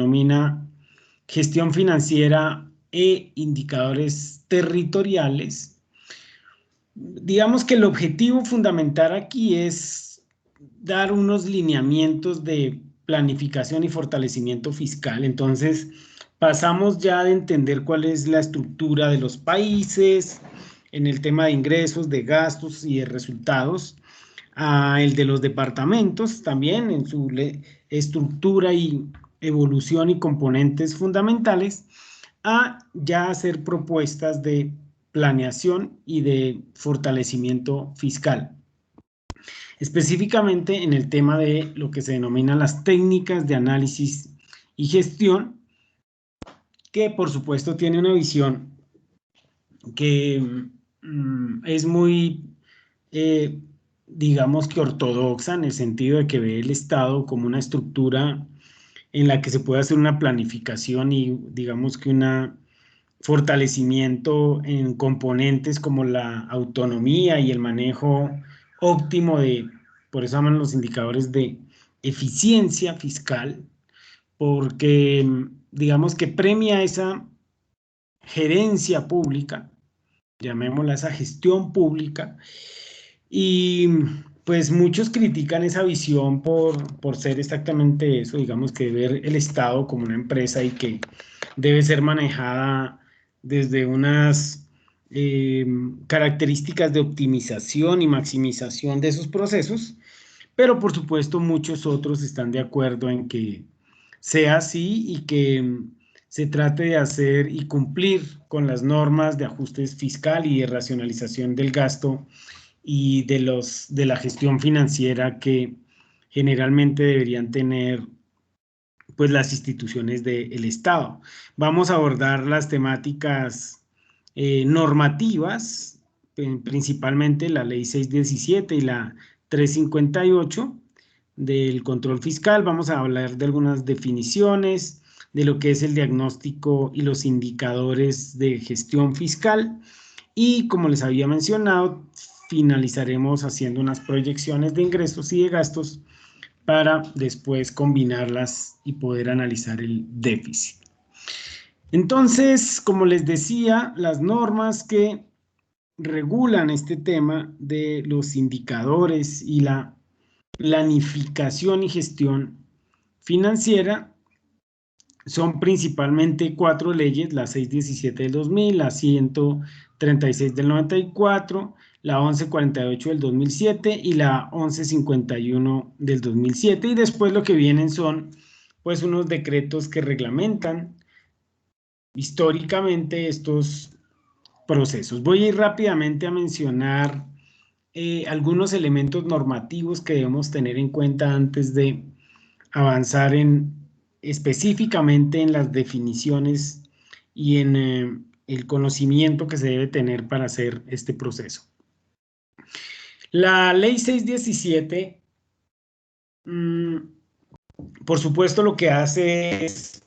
denomina gestión financiera e indicadores territoriales. Digamos que el objetivo fundamental aquí es dar unos lineamientos de planificación y fortalecimiento fiscal. Entonces, pasamos ya de entender cuál es la estructura de los países en el tema de ingresos, de gastos y de resultados, a el de los departamentos también en su estructura y evolución y componentes fundamentales, a ya hacer propuestas de planeación y de fortalecimiento fiscal. Específicamente en el tema de lo que se denominan las técnicas de análisis y gestión, que por supuesto tiene una visión que es muy, digamos que ortodoxa, en el sentido de que ve el Estado como una estructura en la que se puede hacer una planificación y digamos que un fortalecimiento en componentes como la autonomía y el manejo óptimo de, por eso llaman los indicadores de eficiencia fiscal, porque digamos que premia esa gerencia pública, llamémosla esa gestión pública, y pues muchos critican esa visión por ser exactamente eso, digamos que ver el Estado como una empresa y que debe ser manejada desde unas características de optimización y maximización de esos procesos, pero por supuesto muchos otros están de acuerdo en que sea así y que se trate de hacer y cumplir con las normas de ajustes fiscal y de racionalización del gasto y de la gestión financiera que generalmente deberían tener pues las instituciones del Estado. Vamos a abordar las temáticas normativas, principalmente la ley 617 y la 358 del control fiscal. Vamos a hablar de algunas definiciones, de lo que es el diagnóstico y los indicadores de gestión fiscal. Y como les había mencionado, finalizaremos haciendo unas proyecciones de ingresos y de gastos para después combinarlas y poder analizar el déficit. Entonces, como les decía, las normas que regulan este tema de los indicadores y la planificación y gestión financiera son principalmente 4 leyes: la 617 del 2000, la 136 del 94, la 1148 del 2007 y la 1151 del 2007, y después lo que vienen son pues unos decretos que reglamentan históricamente estos procesos. Voy a ir rápidamente a mencionar algunos elementos normativos que debemos tener en cuenta antes de avanzar específicamente en las definiciones y en el conocimiento que se debe tener para hacer este proceso. La ley 617, por supuesto, lo que hace es,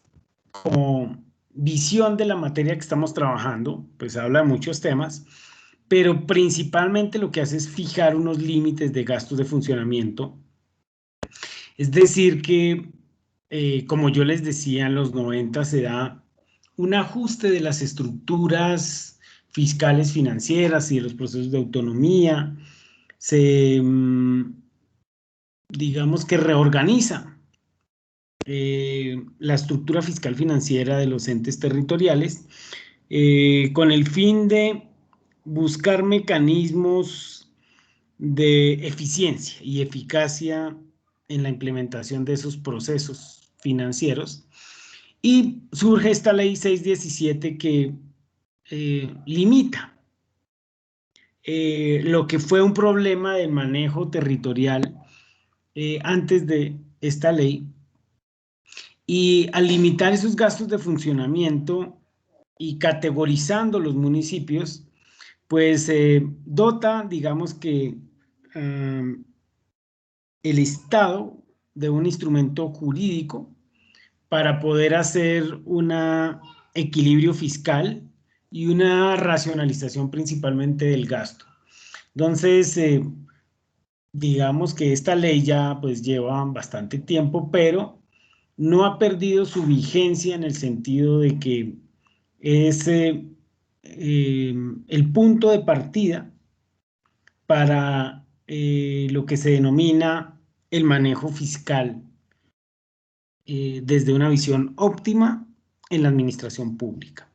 como visión de la materia que estamos trabajando, pues habla de muchos temas, pero principalmente lo que hace es fijar unos límites de gastos de funcionamiento. Es decir que, como yo les decía, en los 90 se da un ajuste de las estructuras fiscales financieras y de los procesos de autonomía. Se, digamos que reorganiza la estructura fiscal financiera de los entes territoriales con el fin de buscar mecanismos de eficiencia y eficacia en la implementación de esos procesos financieros. Y surge esta ley 617 que limita lo que fue un problema de manejo territorial antes de esta ley, y al limitar esos gastos de funcionamiento y categorizando los municipios, pues dota, digamos que el Estado de un instrumento jurídico para poder hacer un equilibrio fiscal y una racionalización principalmente del gasto. Entonces, digamos que esta ley ya pues lleva bastante tiempo, pero no ha perdido su vigencia en el sentido de que es el punto de partida para lo que se denomina el manejo fiscal desde una visión óptima en la administración pública.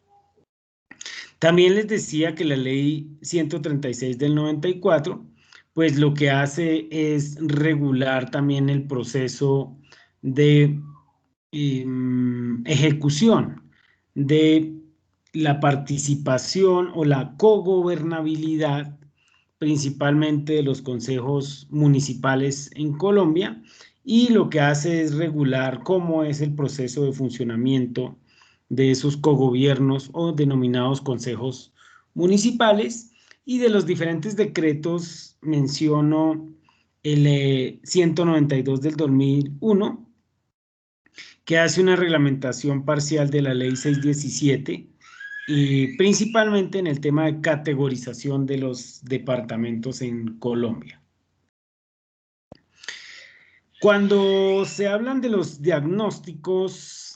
También les decía que la ley 136 del 94, pues lo que hace es regular también el proceso de ejecución de la participación o la cogobernabilidad, principalmente de los consejos municipales en Colombia, y lo que hace es regular cómo es el proceso de funcionamiento de esos cogobiernos o denominados consejos municipales. Y de los diferentes decretos menciono el 192 del 2001, que hace una reglamentación parcial de la ley 617 y principalmente en el tema de categorización de los departamentos en Colombia. Cuando se hablan de los diagnósticos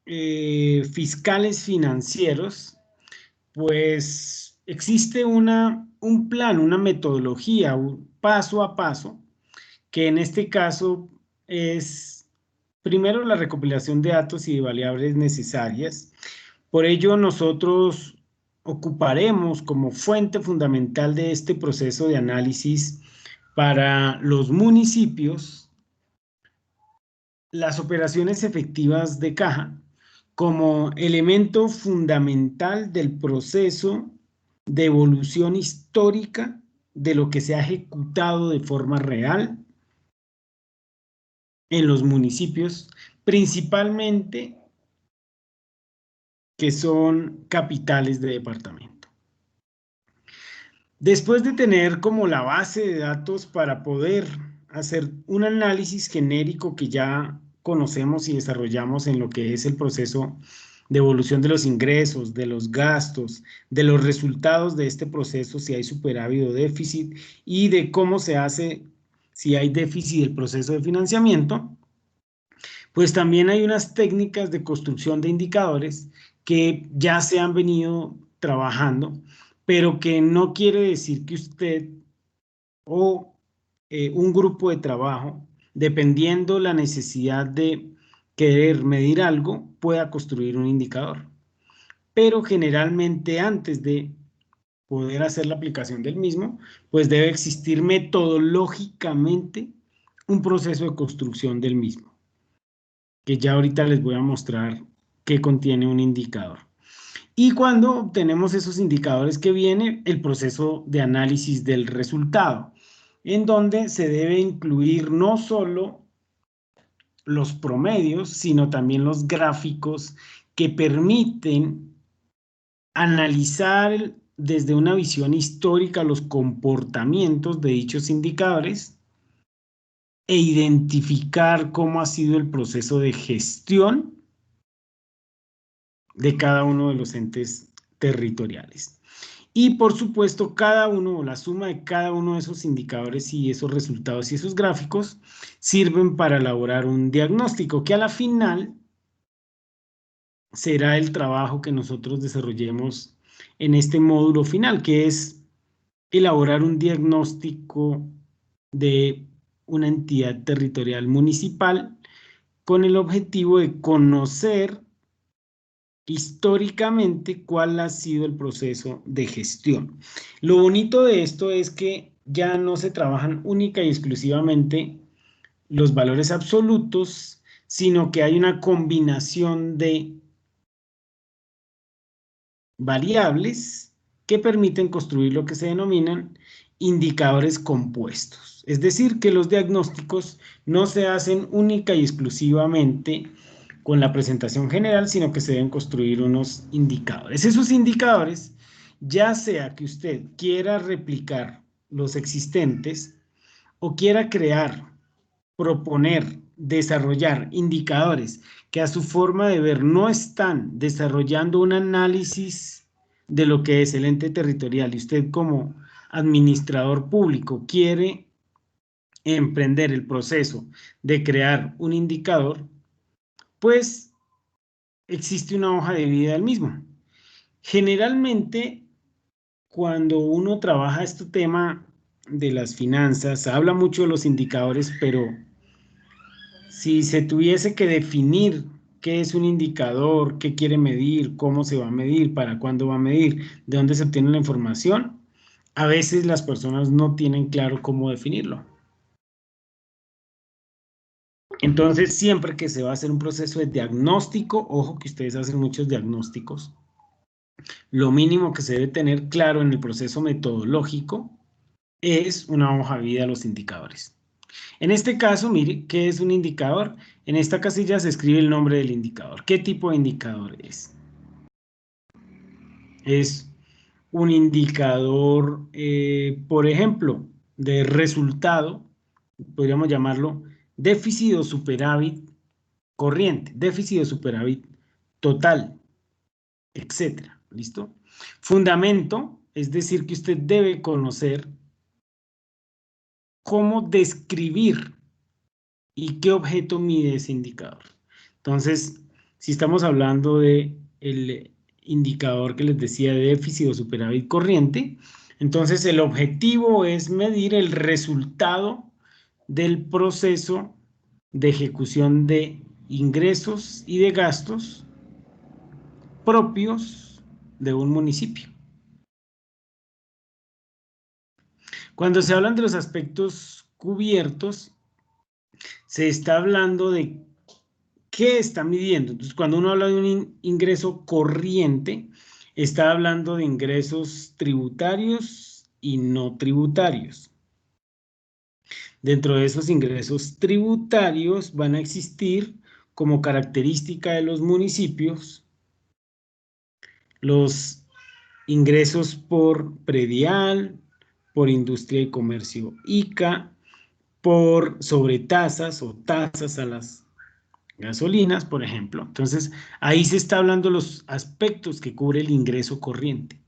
fiscales financieros, pues existe un plan, una metodología, un paso a paso, que en este caso es primero la recopilación de datos y de variables necesarias. Por ello, nosotros ocuparemos como fuente fundamental de este proceso de análisis para los municipios las operaciones efectivas de caja como elemento fundamental del proceso de evolución histórica de lo que se ha ejecutado de forma real en los municipios, principalmente que son capitales de departamento. Después de tener como la base de datos para poder hacer un análisis genérico que ya conocemos y desarrollamos en lo que es el proceso de evolución de los ingresos, de los gastos, de los resultados de este proceso, si hay superávit o déficit, y de cómo se hace si hay déficit del proceso de financiamiento, pues también hay unas técnicas de construcción de indicadores que ya se han venido trabajando, pero que no quiere decir que usted o un grupo de trabajo, dependiendo la necesidad de querer medir algo, pueda construir un indicador. Pero generalmente antes de poder hacer la aplicación del mismo, pues debe existir metodológicamente un proceso de construcción del mismo, que ya ahorita les voy a mostrar qué contiene un indicador. Y cuando obtenemos esos indicadores, que viene el proceso de análisis del resultado, en donde se debe incluir no solo los promedios, sino también los gráficos que permiten analizar desde una visión histórica los comportamientos de dichos indicadores e identificar cómo ha sido el proceso de gestión de cada uno de los entes territoriales. Y por supuesto, cada uno o la suma de cada uno de esos indicadores y esos resultados y esos gráficos sirven para elaborar un diagnóstico que a la final será el trabajo que nosotros desarrollemos en este módulo final, que es elaborar un diagnóstico de una entidad territorial municipal con el objetivo de conocer históricamente cuál ha sido el proceso de gestión. Lo bonito de esto es que ya no se trabajan única y exclusivamente los valores absolutos, sino que hay una combinación de variables que permiten construir lo que se denominan indicadores compuestos. Es decir, que los diagnósticos no se hacen única y exclusivamente con la presentación general, sino que se deben construir unos indicadores. Esos indicadores, ya sea que usted quiera replicar los existentes o quiera crear, proponer, desarrollar indicadores que a su forma de ver no están desarrollando un análisis de lo que es el ente territorial y usted como administrador público quiere emprender el proceso de crear un indicador, pues existe una hoja de vida del mismo. Generalmente, cuando uno trabaja este tema de las finanzas, habla mucho de los indicadores, pero si se tuviese que definir qué es un indicador, qué quiere medir, cómo se va a medir, para cuándo va a medir, de dónde se obtiene la información, a veces las personas no tienen claro cómo definirlo. Entonces, siempre que se va a hacer un proceso de diagnóstico, ojo que ustedes hacen muchos diagnósticos, lo mínimo que se debe tener claro en el proceso metodológico es una hoja de vida de los indicadores. En este caso, mire, ¿qué es un indicador? En esta casilla se escribe el nombre del indicador. ¿Qué tipo de indicador es? Es un indicador, por ejemplo, de resultado, podríamos llamarlo déficit o superávit corriente, déficit o superávit total, etcétera. ¿Listo? Fundamento, es decir, que usted debe conocer cómo describir y qué objeto mide ese indicador. Entonces, si estamos hablando de el indicador que les decía de déficit o superávit corriente, entonces el objetivo es medir el resultado del proceso de ejecución de ingresos y de gastos propios de un municipio. Cuando se hablan de los aspectos cubiertos, se está hablando de qué está midiendo. Entonces, cuando uno habla de un ingreso corriente, está hablando de ingresos tributarios y no tributarios. Dentro de esos ingresos tributarios van a existir como característica de los municipios los ingresos por predial, por industria y comercio ICA, por sobretasas o tasas a las gasolinas, por ejemplo. Entonces, ahí se está hablando de los aspectos que cubre el ingreso corriente.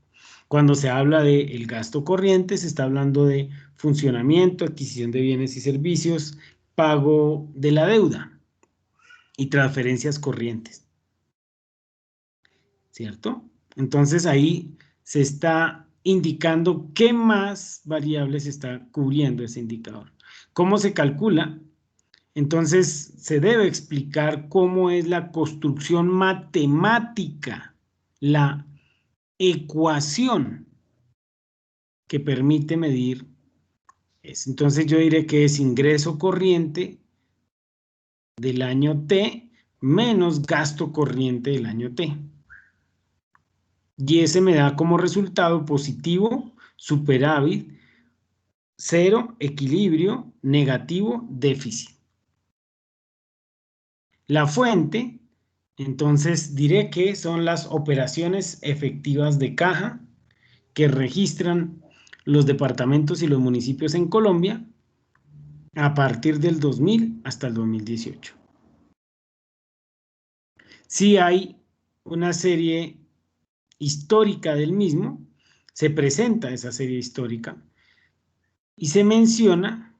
Cuando se habla del gasto corriente, se está hablando de funcionamiento, adquisición de bienes y servicios, pago de la deuda y transferencias corrientes, ¿cierto? Entonces, ahí se está indicando qué más variables está cubriendo ese indicador. ¿Cómo se calcula? Entonces, se debe explicar cómo es la construcción matemática, la ecuación que permite medir eso. Entonces, yo diré que es ingreso corriente del año T menos gasto corriente del año T. Y ese me da como resultado positivo, superávit, cero, equilibrio, negativo, déficit. La fuente, entonces diré que son las operaciones efectivas de caja que registran los departamentos y los municipios en Colombia a partir del 2000 hasta el 2018. Si hay una serie histórica del mismo, se presenta esa serie histórica y se menciona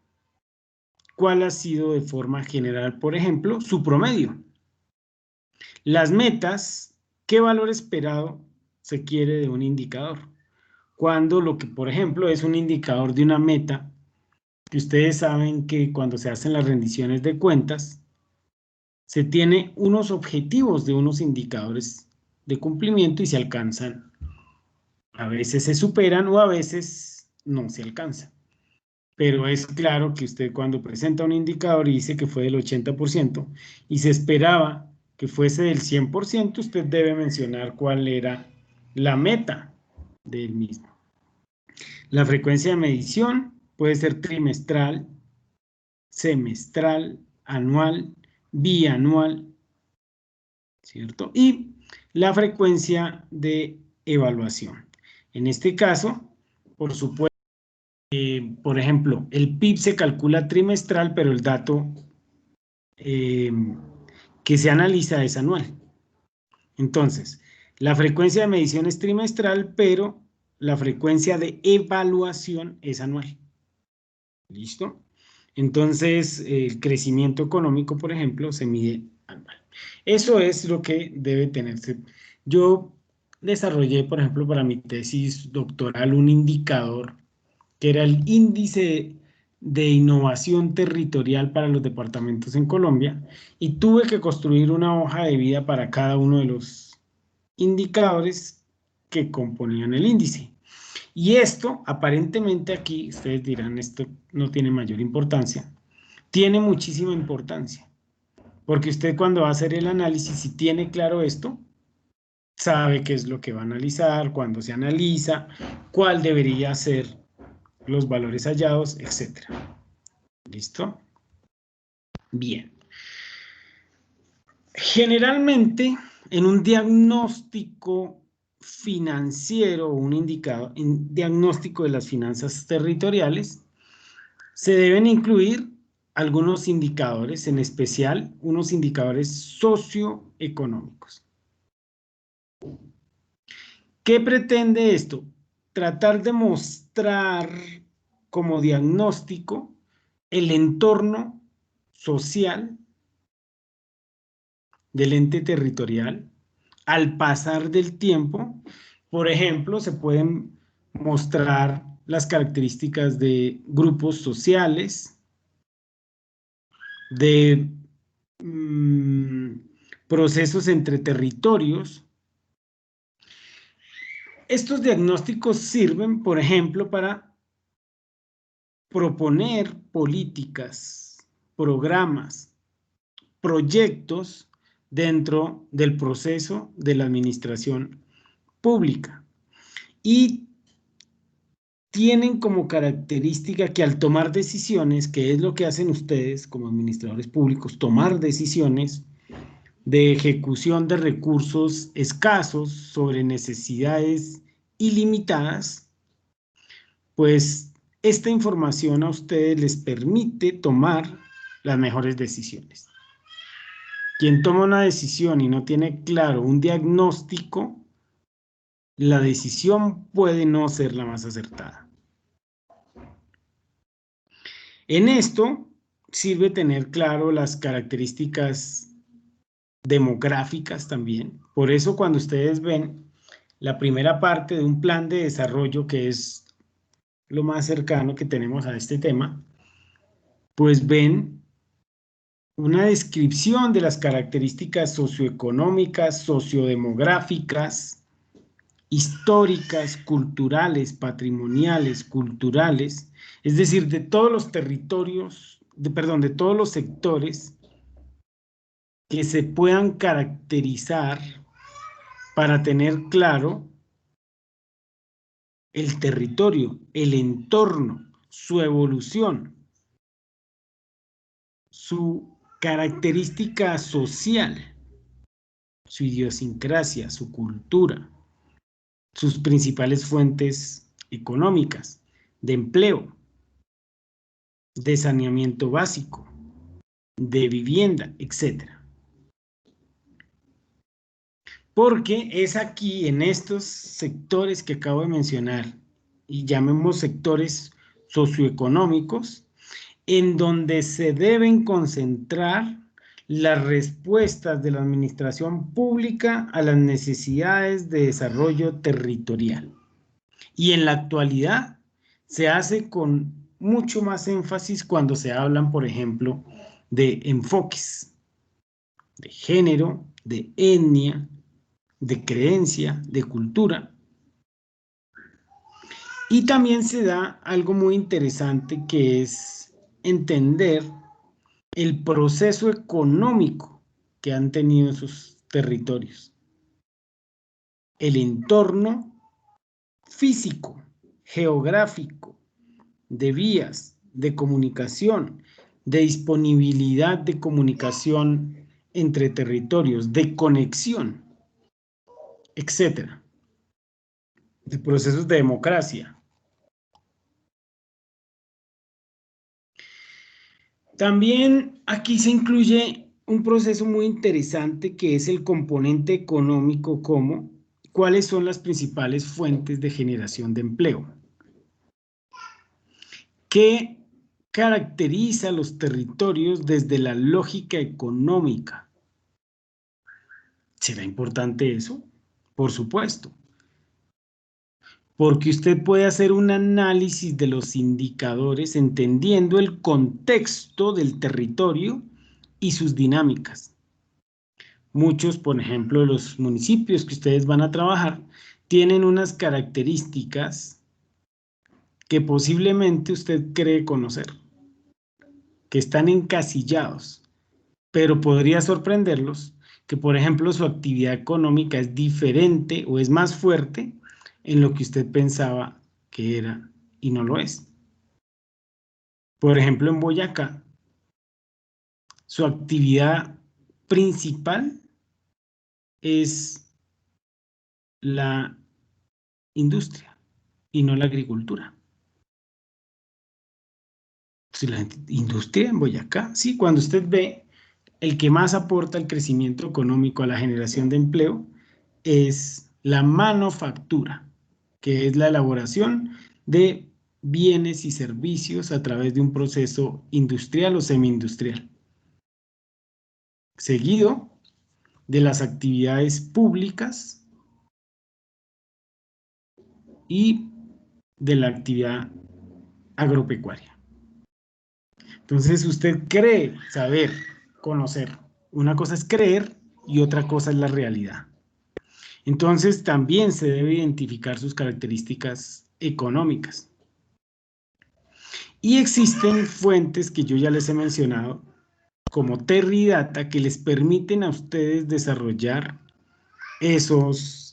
cuál ha sido de forma general, por ejemplo, su promedio. Las metas, ¿qué valor esperado se quiere de un indicador? Cuando lo que, por ejemplo, es un indicador de una meta, que ustedes saben que cuando se hacen las rendiciones de cuentas, se tiene unos objetivos de unos indicadores de cumplimiento y se alcanzan. A veces se superan o a veces no se alcanzan. Pero es claro que usted cuando presenta un indicador y dice que fue del 80% y se esperaba que fuese del 100%, usted debe mencionar cuál era la meta del mismo. La frecuencia de medición puede ser trimestral, semestral, anual, bianual, ¿cierto? Y la frecuencia de evaluación. En este caso, por supuesto, por ejemplo, el PIB se calcula trimestral, pero el dato que se analiza es anual. Entonces, la frecuencia de medición es trimestral, pero la frecuencia de evaluación es anual. ¿Listo? Entonces, el crecimiento económico, por ejemplo, se mide anual. Eso es lo que debe tenerse. Yo desarrollé, por ejemplo, para mi tesis doctoral un indicador que era el índice de innovación territorial para los departamentos en Colombia, y tuve que construir una hoja de vida para cada uno de los indicadores que componían el índice. Y esto, aparentemente aquí, ustedes dirán, esto no tiene mayor importancia. Tiene muchísima importancia, porque usted cuando va a hacer el análisis, si tiene claro esto, sabe qué es lo que va a analizar, cuándo se analiza, cuál debería ser los valores hallados, etc. ¿Listo? Bien. Generalmente, en un diagnóstico financiero o un indicador, un diagnóstico de las finanzas territoriales, se deben incluir algunos indicadores, en especial unos indicadores socioeconómicos. ¿Qué pretende esto? Tratar de mostrar como diagnóstico el entorno social del ente territorial al pasar del tiempo. Por ejemplo, se pueden mostrar las características de grupos sociales, de procesos entre territorios. Estos diagnósticos sirven, por ejemplo, para proponer políticas, programas, proyectos dentro del proceso de la administración pública. Y tienen como característica que al tomar decisiones, que es lo que hacen ustedes como administradores públicos, tomar decisiones de ejecución de recursos escasos sobre necesidades ilimitadas, pues esta información a ustedes les permite tomar las mejores decisiones. Quien toma una decisión y no tiene claro un diagnóstico, la decisión puede no ser la más acertada. En esto sirve tener claro las características demográficas también. Por eso cuando ustedes ven la primera parte de un plan de desarrollo, que es lo más cercano que tenemos a este tema, pues ven una descripción de las características socioeconómicas, sociodemográficas, históricas, culturales, patrimoniales, culturales, es decir, de todos los territorios, de todos los sectores que se puedan caracterizar para tener claro el territorio, el entorno, su evolución, su característica social, su idiosincrasia, su cultura, sus principales fuentes económicas, de empleo, de saneamiento básico, de vivienda, etc. Porque es aquí, en estos sectores que acabo de mencionar, y llamemos sectores socioeconómicos, en donde se deben concentrar las respuestas de la administración pública a las necesidades de desarrollo territorial. Y en la actualidad se hace con mucho más énfasis cuando se hablan, por ejemplo, de enfoques de género, de etnia, de creencia, de cultura. Y también se da algo muy interesante, que es entender el proceso económico que han tenido esos territorios, el entorno físico, geográfico, de vías, de comunicación, de disponibilidad de comunicación entre territorios, de conexión, etcétera, de procesos de democracia. También aquí se incluye un proceso muy interesante, que es el componente económico, como cuáles son las principales fuentes de generación de empleo, qué caracteriza a los territorios desde la lógica económica. ¿Será importante eso? Por supuesto. Porque usted puede hacer un análisis de los indicadores entendiendo el contexto del territorio y sus dinámicas. Muchos, por ejemplo, de los municipios que ustedes van a trabajar, tienen unas características que posiblemente usted cree conocer, que están encasillados, pero podría sorprenderlos que, por ejemplo, su actividad económica es diferente o es más fuerte en lo que usted pensaba que era y no lo es. Por ejemplo, en Boyacá, su actividad principal es la industria y no la agricultura. Si la industria en Boyacá, sí, cuando usted ve el que más aporta al crecimiento económico, a la generación de empleo, es la manufactura, que es la elaboración de bienes y servicios a través de un proceso industrial o semi-industrial, seguido de las actividades públicas y de la actividad agropecuaria. Entonces usted cree saber, conocer. Una cosa es creer y otra cosa es la realidad. Entonces también se debe identificar sus características económicas. Y existen fuentes que yo ya les he mencionado, como Terridata, que les permiten a ustedes desarrollar esos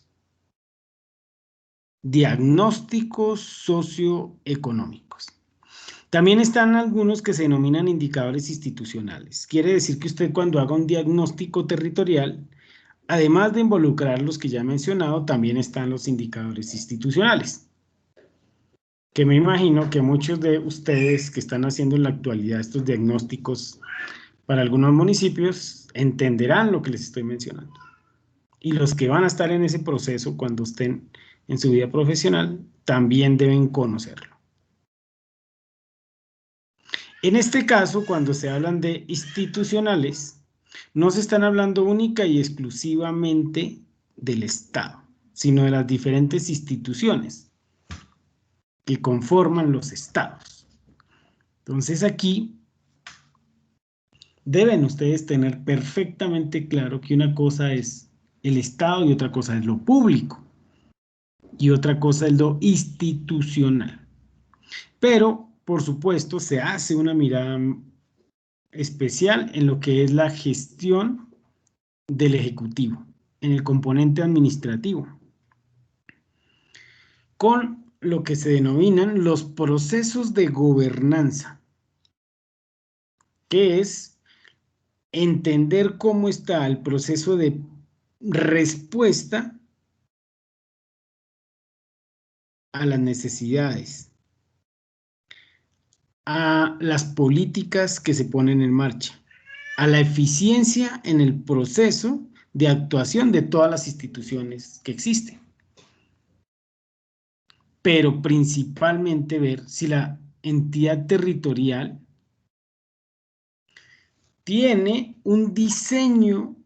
diagnósticos socioeconómicos. También están algunos que se denominan indicadores institucionales. Quiere decir que usted, cuando haga un diagnóstico territorial, además de involucrar los que ya he mencionado, también están los indicadores institucionales, que me imagino que muchos de ustedes que están haciendo en la actualidad estos diagnósticos para algunos municipios entenderán lo que les estoy mencionando. Y los que van a estar en ese proceso cuando estén en su vida profesional también deben conocerlo. En este caso, cuando se hablan de institucionales, no se están hablando única y exclusivamente del Estado, sino de las diferentes instituciones que conforman los estados. Entonces aquí deben ustedes tener perfectamente claro que una cosa es el Estado y otra cosa es lo público y otra cosa es lo institucional. Pero, por supuesto, se hace una mirada especial en lo que es la gestión del Ejecutivo, en el componente administrativo, con lo que se denominan los procesos de gobernanza, que es entender cómo está el proceso de respuesta a las necesidades, a las políticas que se ponen en marcha, a la eficiencia en el proceso de actuación de todas las instituciones que existen. Pero principalmente ver si la entidad territorial tiene un diseño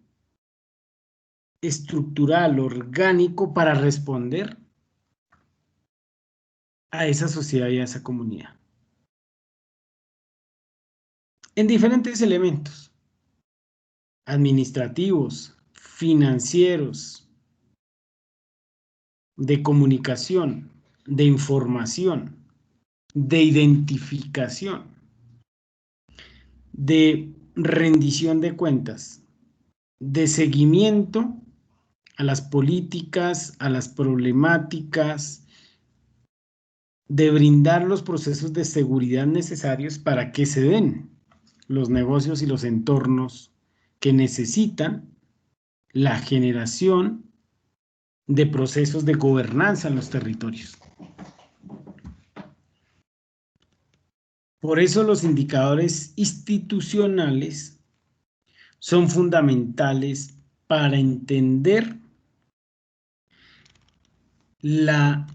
estructural, orgánico, para responder a esa sociedad y a esa comunidad. En diferentes elementos administrativos, financieros, de comunicación, de información, de identificación, de rendición de cuentas, de seguimiento a las políticas, a las problemáticas, de brindar los procesos de seguridad necesarios para que se den los negocios y los entornos que necesitan la generación de procesos de gobernanza en los territorios. Por eso los indicadores institucionales son fundamentales para entender la,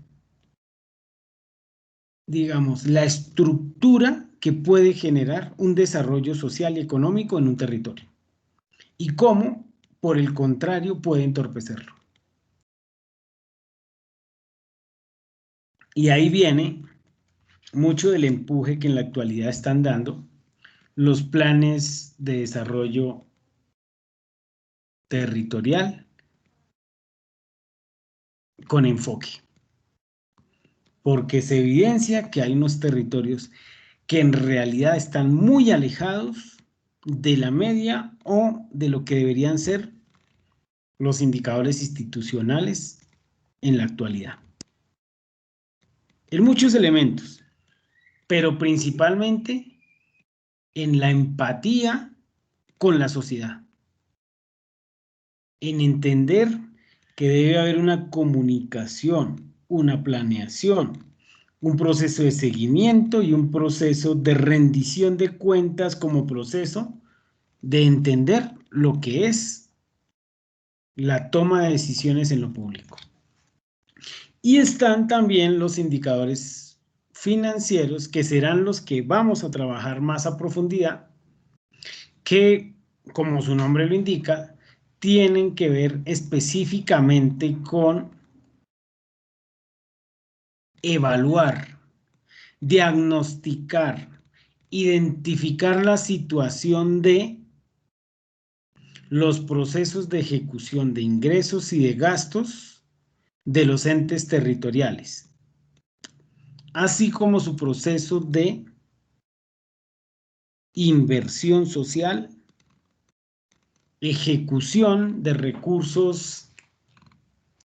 digamos, la estructura que puede generar un desarrollo social y económico en un territorio y cómo, por el contrario, puede entorpecerlo. Y ahí viene mucho del empuje que en la actualidad están dando los planes de desarrollo territorial con enfoque, porque se evidencia que hay unos territorios que en realidad están muy alejados de la media o de lo que deberían ser los indicadores institucionales en la actualidad. En muchos elementos, pero principalmente en la empatía con la sociedad, en entender que debe haber una comunicación, una planeación, un proceso de seguimiento y un proceso de rendición de cuentas como proceso de entender lo que es la toma de decisiones en lo público. Y están también los indicadores financieros, que serán los que vamos a trabajar más a profundidad, que, como su nombre lo indica, tienen que ver específicamente con evaluar, diagnosticar, identificar la situación de los procesos de ejecución de ingresos y de gastos de los entes territoriales, así como su proceso de inversión social, ejecución de recursos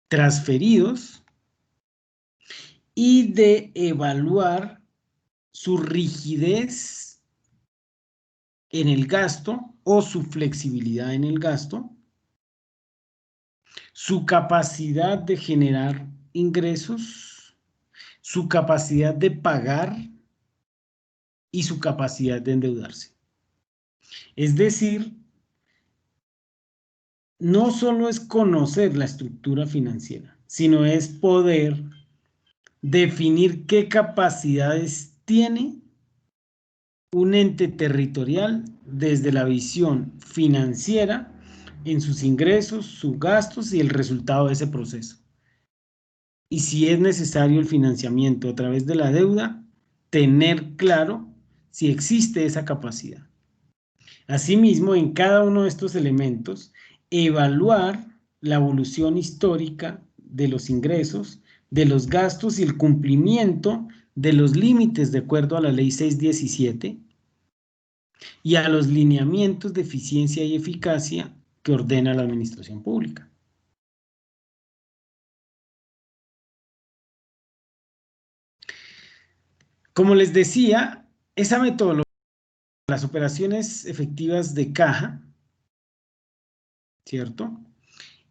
transferidos y de evaluar su rigidez en el gasto o su flexibilidad en el gasto, su capacidad de generar ingresos, su capacidad de pagar y su capacidad de endeudarse. Es decir, no solo es conocer la estructura financiera, sino es poder definir qué capacidades tiene un ente territorial desde la visión financiera en sus ingresos, sus gastos y el resultado de ese proceso. Y si es necesario el financiamiento a través de la deuda, tener claro si existe esa capacidad. Asimismo, en cada uno de estos elementos, evaluar la evolución histórica de los ingresos, de los gastos y el cumplimiento de los límites de acuerdo a la Ley 617 y a los lineamientos de eficiencia y eficacia que ordena la administración pública. Como les decía, esa metodología, las operaciones efectivas de caja, ¿cierto?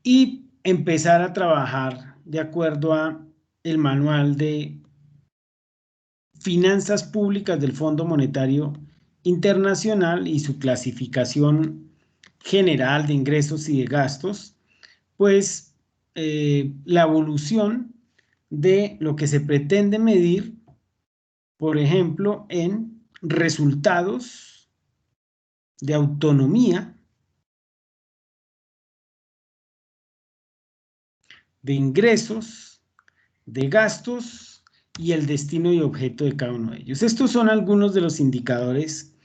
Y empezar a trabajar de acuerdo a el manual de finanzas públicas del Fondo Monetario Internacional y su clasificación general de ingresos y de gastos, pues la evolución de lo que se pretende medir, por ejemplo, en resultados de autonomía, de ingresos, de gastos y el destino y objeto de cada uno de ellos. Estos son algunos de los indicadores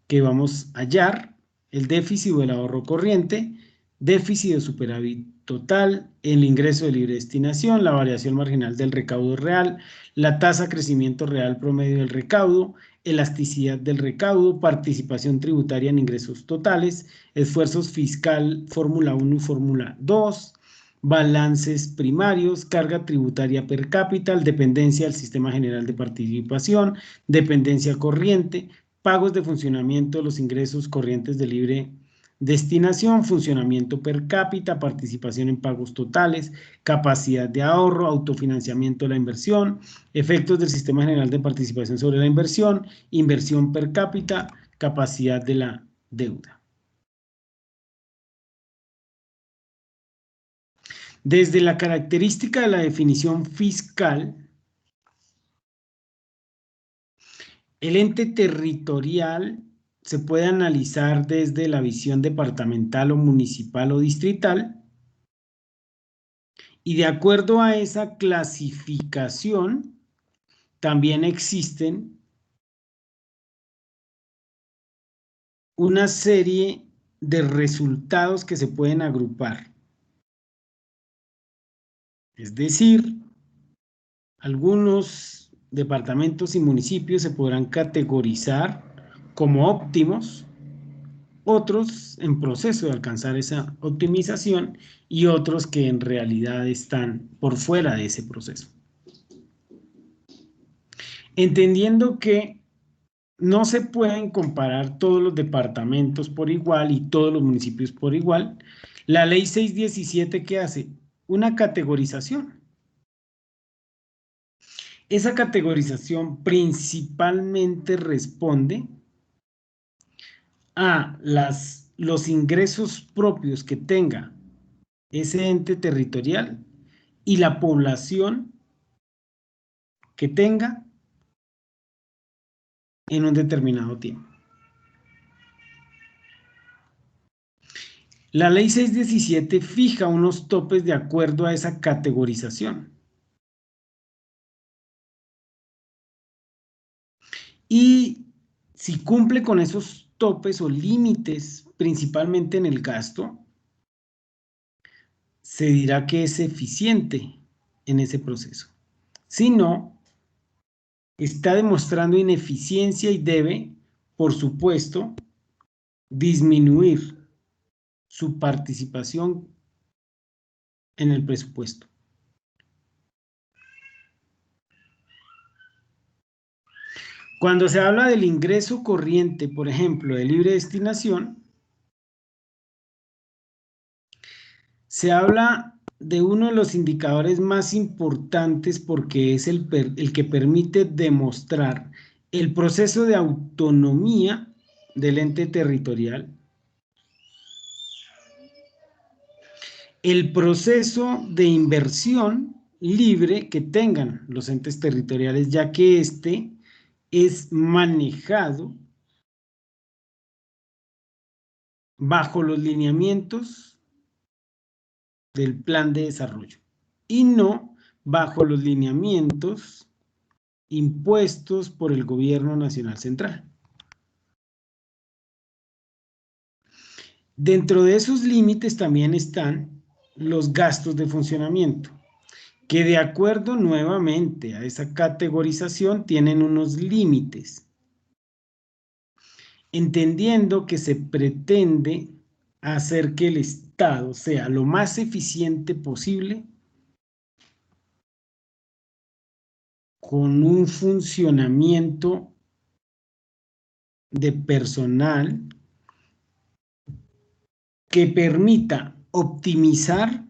que vamos a hallar: el déficit o el ahorro corriente, déficit o superávit total, el ingreso de libre destinación, la variación marginal del recaudo real, la tasa de crecimiento real promedio del recaudo, elasticidad del recaudo, participación tributaria en ingresos totales, esfuerzos fiscal Fórmula 1 y Fórmula 2, balances primarios, carga tributaria per cápita, dependencia del sistema general de participación, dependencia corriente, pagos de funcionamiento de los ingresos corrientes de libre destinación, funcionamiento per cápita, participación en pagos totales, capacidad de ahorro, autofinanciamiento de la inversión, efectos del sistema general de participación sobre la inversión, inversión per cápita, capacidad de la deuda. Desde la característica de la definición fiscal, El ente territorial se puede analizar desde la visión departamental o municipal o distrital, y de acuerdo a esa clasificación también existen una serie de resultados que se pueden agrupar. Es decir, algunos departamentos y municipios se podrán categorizar como óptimos, otros en proceso de alcanzar esa optimización y otros que en realidad están por fuera de ese proceso. Entendiendo que no se pueden comparar todos los departamentos por igual y todos los municipios por igual, la ley 617, ¿qué hace? Una categorización. Esa categorización principalmente responde a los ingresos propios que tenga ese ente territorial y la población que tenga en un determinado tiempo. La ley 617 fija unos topes de acuerdo a esa categorización. Y si cumple con esos topes o límites, principalmente en el gasto, se dirá que es eficiente en ese proceso. Si no, está demostrando ineficiencia y debe, por supuesto, disminuir su participación en el presupuesto. Cuando se habla del ingreso corriente, por ejemplo, de libre destinación, se habla de uno de los indicadores más importantes porque es el que permite demostrar el proceso de autonomía del ente territorial, el proceso de inversión libre que tengan los entes territoriales, ya que este es manejado bajo los lineamientos del plan de desarrollo y no bajo los lineamientos impuestos por el gobierno nacional central. Dentro de esos límites también están los gastos de funcionamiento, que de acuerdo nuevamente a esa categorización tienen unos límites, entendiendo que se pretende hacer que el Estado sea lo más eficiente posible con un funcionamiento de personal que permita optimizar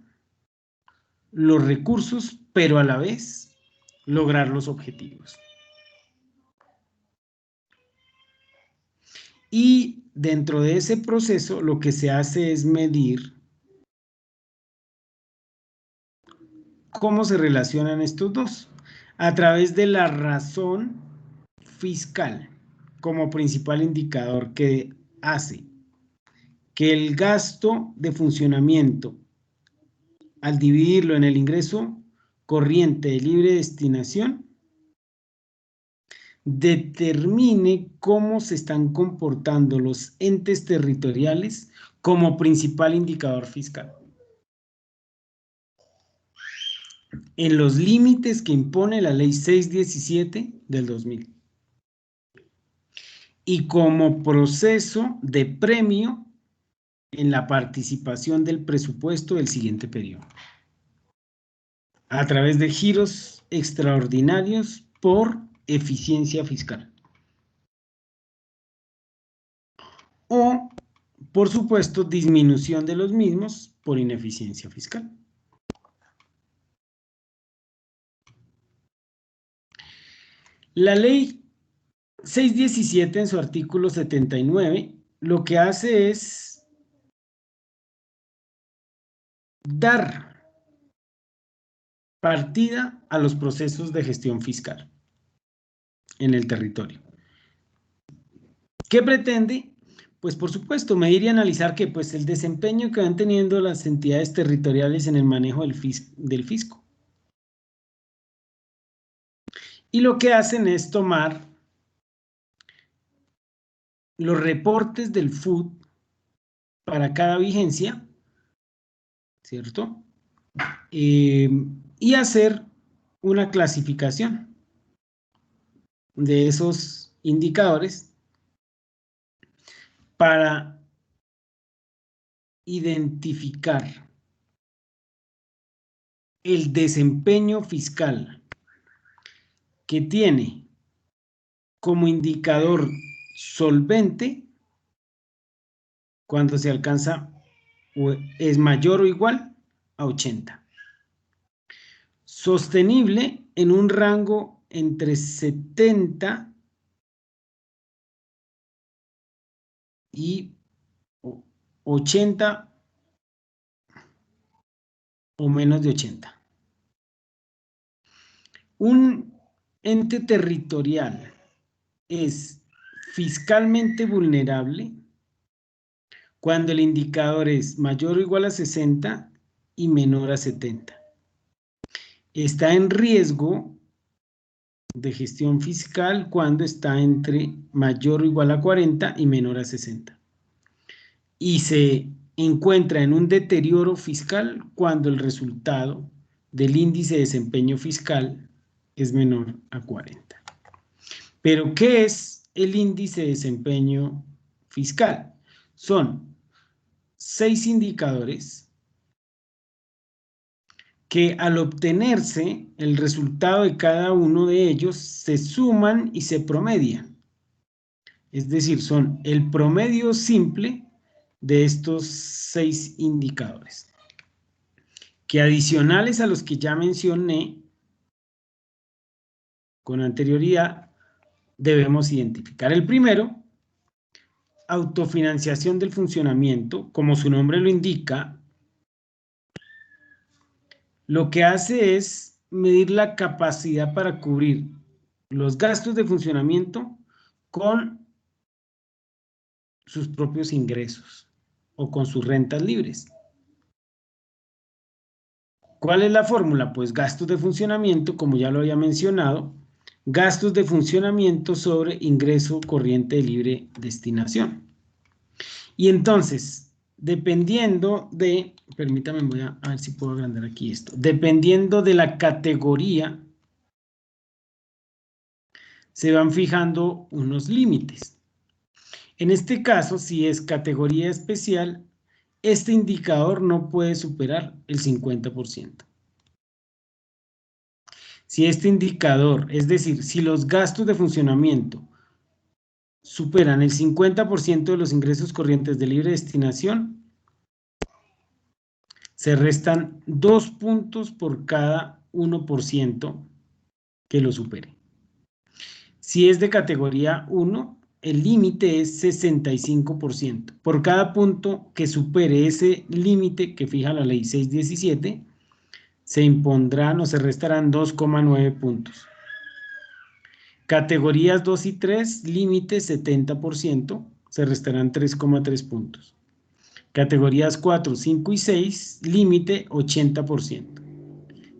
los recursos, pero a la vez lograr los objetivos. Y dentro de ese proceso lo que se hace es medir cómo se relacionan estos dos a través de la razón fiscal como principal indicador que hace que el gasto de funcionamiento, al dividirlo en el ingreso corriente de libre destinación, determine cómo se están comportando los entes territoriales como principal indicador fiscal, en los límites que impone la ley 617 del 2000 y como proceso de premio en la participación del presupuesto del siguiente periodo, a través de giros extraordinarios por eficiencia fiscal. O, por supuesto, disminución de los mismos por ineficiencia fiscal. La ley 617 en su artículo 79 lo que hace es dar partida a los procesos de gestión fiscal en el territorio. ¿Qué pretende? Pues por supuesto, medir y analizar que pues el desempeño que van teniendo las entidades territoriales en el manejo del fisco. Y lo que hacen es tomar los reportes del FUD para cada vigencia, ¿cierto? Y hacer una clasificación de esos indicadores para identificar el desempeño fiscal que tiene como indicador solvente cuando se alcanza o es mayor o igual a 80. Sostenible en un rango entre 70 y 80 o menos de 80. Un ente territorial es fiscalmente vulnerable cuando el indicador es mayor o igual a 60 y menor a 70. Está en riesgo de gestión fiscal cuando está entre mayor o igual a 40 y menor a 60. Y se encuentra en un deterioro fiscal cuando el resultado del índice de desempeño fiscal es menor a 40. Pero, ¿qué es el índice de desempeño fiscal? Son 6 indicadores que al obtenerse el resultado de cada uno de ellos se suman y se promedian. Es decir, son el promedio simple de estos 6 indicadores, que adicionales a los que ya mencioné con anterioridad, debemos identificar. El primero, autofinanciación del funcionamiento, como su nombre lo indica, lo que hace es medir la capacidad para cubrir los gastos de funcionamiento con sus propios ingresos o con sus rentas libres. ¿Cuál es la fórmula? Pues gastos de funcionamiento, como ya lo había mencionado, gastos de funcionamiento sobre ingreso corriente de libre destinación. Y entonces, dependiendo de, permítame, voy a ver si puedo agrandar aquí esto, dependiendo de la categoría, se van fijando unos límites. En este caso, si es categoría especial, este indicador no puede superar el 50%. Si este indicador, es decir, si los gastos de funcionamiento superan el 50% de los ingresos corrientes de libre destinación, se restan 2 puntos por cada 1% que lo supere. Si es de categoría 1, el límite es 65%. Por cada punto que supere ese límite que fija la ley 617, se impondrán o se restarán 2,9 puntos. Categorías 2 y 3, límite 70%, se restarán 3,3 puntos. Categorías 4, 5 y 6, límite 80%.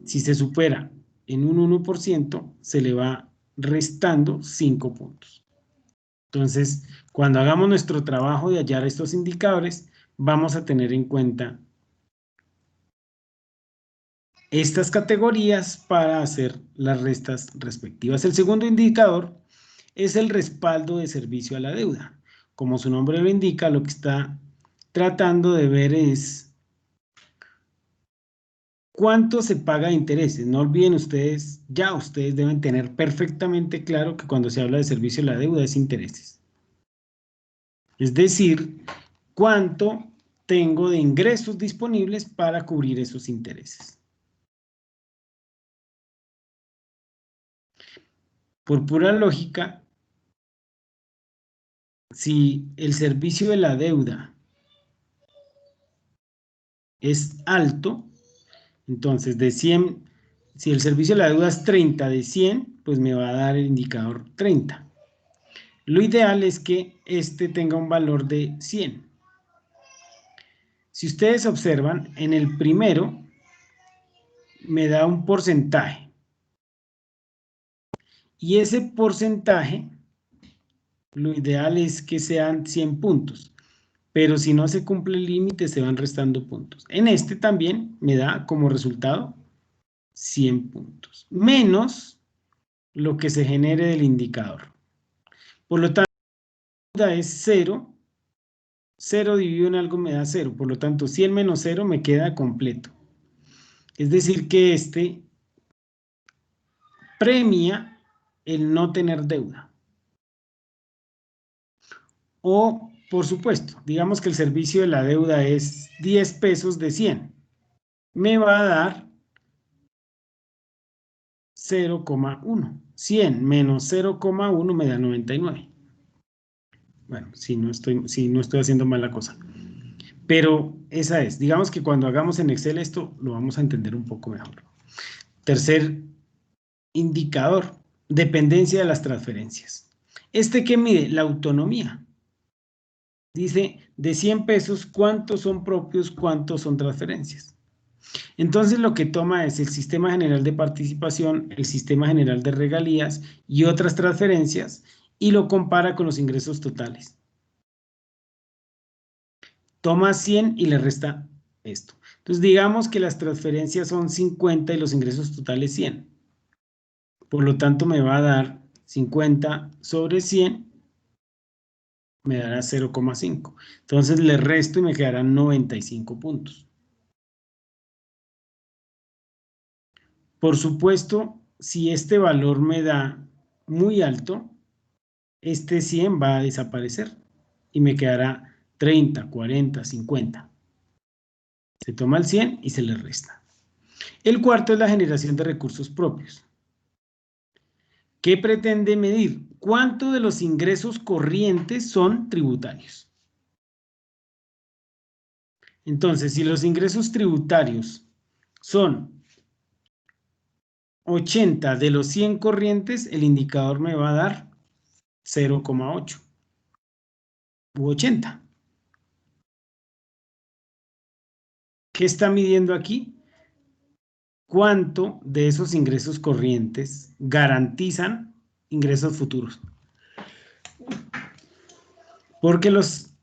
Si se supera en un 1%, se le va restando 5 puntos. Entonces, cuando hagamos nuestro trabajo de hallar estos indicadores, vamos a tener en cuenta estas categorías para hacer las restas respectivas. El segundo indicador es el respaldo de servicio a la deuda. Como su nombre lo indica, lo que está tratando de ver es cuánto se paga de intereses. No olviden ustedes, ya ustedes deben tener perfectamente claro que cuando se habla de servicio a la deuda es intereses. Es decir, cuánto tengo de ingresos disponibles para cubrir esos intereses. Por pura lógica, si el servicio de la deuda es alto, entonces de 100, si el servicio de la deuda es 30 de 100, pues me va a dar el indicador 30. Lo ideal es que este tenga un valor de 100. Si ustedes observan, en el primero me da un porcentaje. Y ese porcentaje, lo ideal es que sean 100 puntos. Pero si no se cumple el límite, se van restando puntos. En este también me da como resultado 100 puntos. Menos lo que se genere del indicador. Por lo tanto, la deuda es 0. 0 dividido en algo me da 0. Por lo tanto, 100 menos 0 me queda completo. Es decir, que este premia el no tener deuda. O, por supuesto, digamos que el servicio de la deuda es 10 pesos de 100. Me va a dar 0,1. 100 menos 0,1 me da 99. Bueno, si no estoy haciendo mal la cosa. Pero esa es. Digamos que cuando hagamos en Excel esto, lo vamos a entender un poco mejor. Tercer indicador, dependencia de las transferencias. ¿Este qué mide? La autonomía. Dice, de 100 pesos, ¿cuántos son propios, cuántos son transferencias? Entonces lo que toma es el Sistema General de Participación, el Sistema General de Regalías y otras transferencias y lo compara con los ingresos totales. Toma 100 y le resta esto. Entonces digamos que las transferencias son 50 y los ingresos totales 100. Por lo tanto me va a dar 50 sobre 100, me dará 0,5. Entonces le resto y me quedarán 95 puntos. Por supuesto, si este valor me da muy alto, este 100 va a desaparecer y me quedará 30, 40, 50. Se toma el 100 y se le resta. El cuarto es la generación de recursos propios. ¿Qué pretende medir? ¿Cuánto de los ingresos corrientes son tributarios? Entonces, si los ingresos tributarios son 80 de los 100 corrientes, el indicador me va a dar 0,8 u 80. ¿Qué está midiendo aquí? ¿Cuánto de esos ingresos corrientes garantizan ingresos futuros? Porque los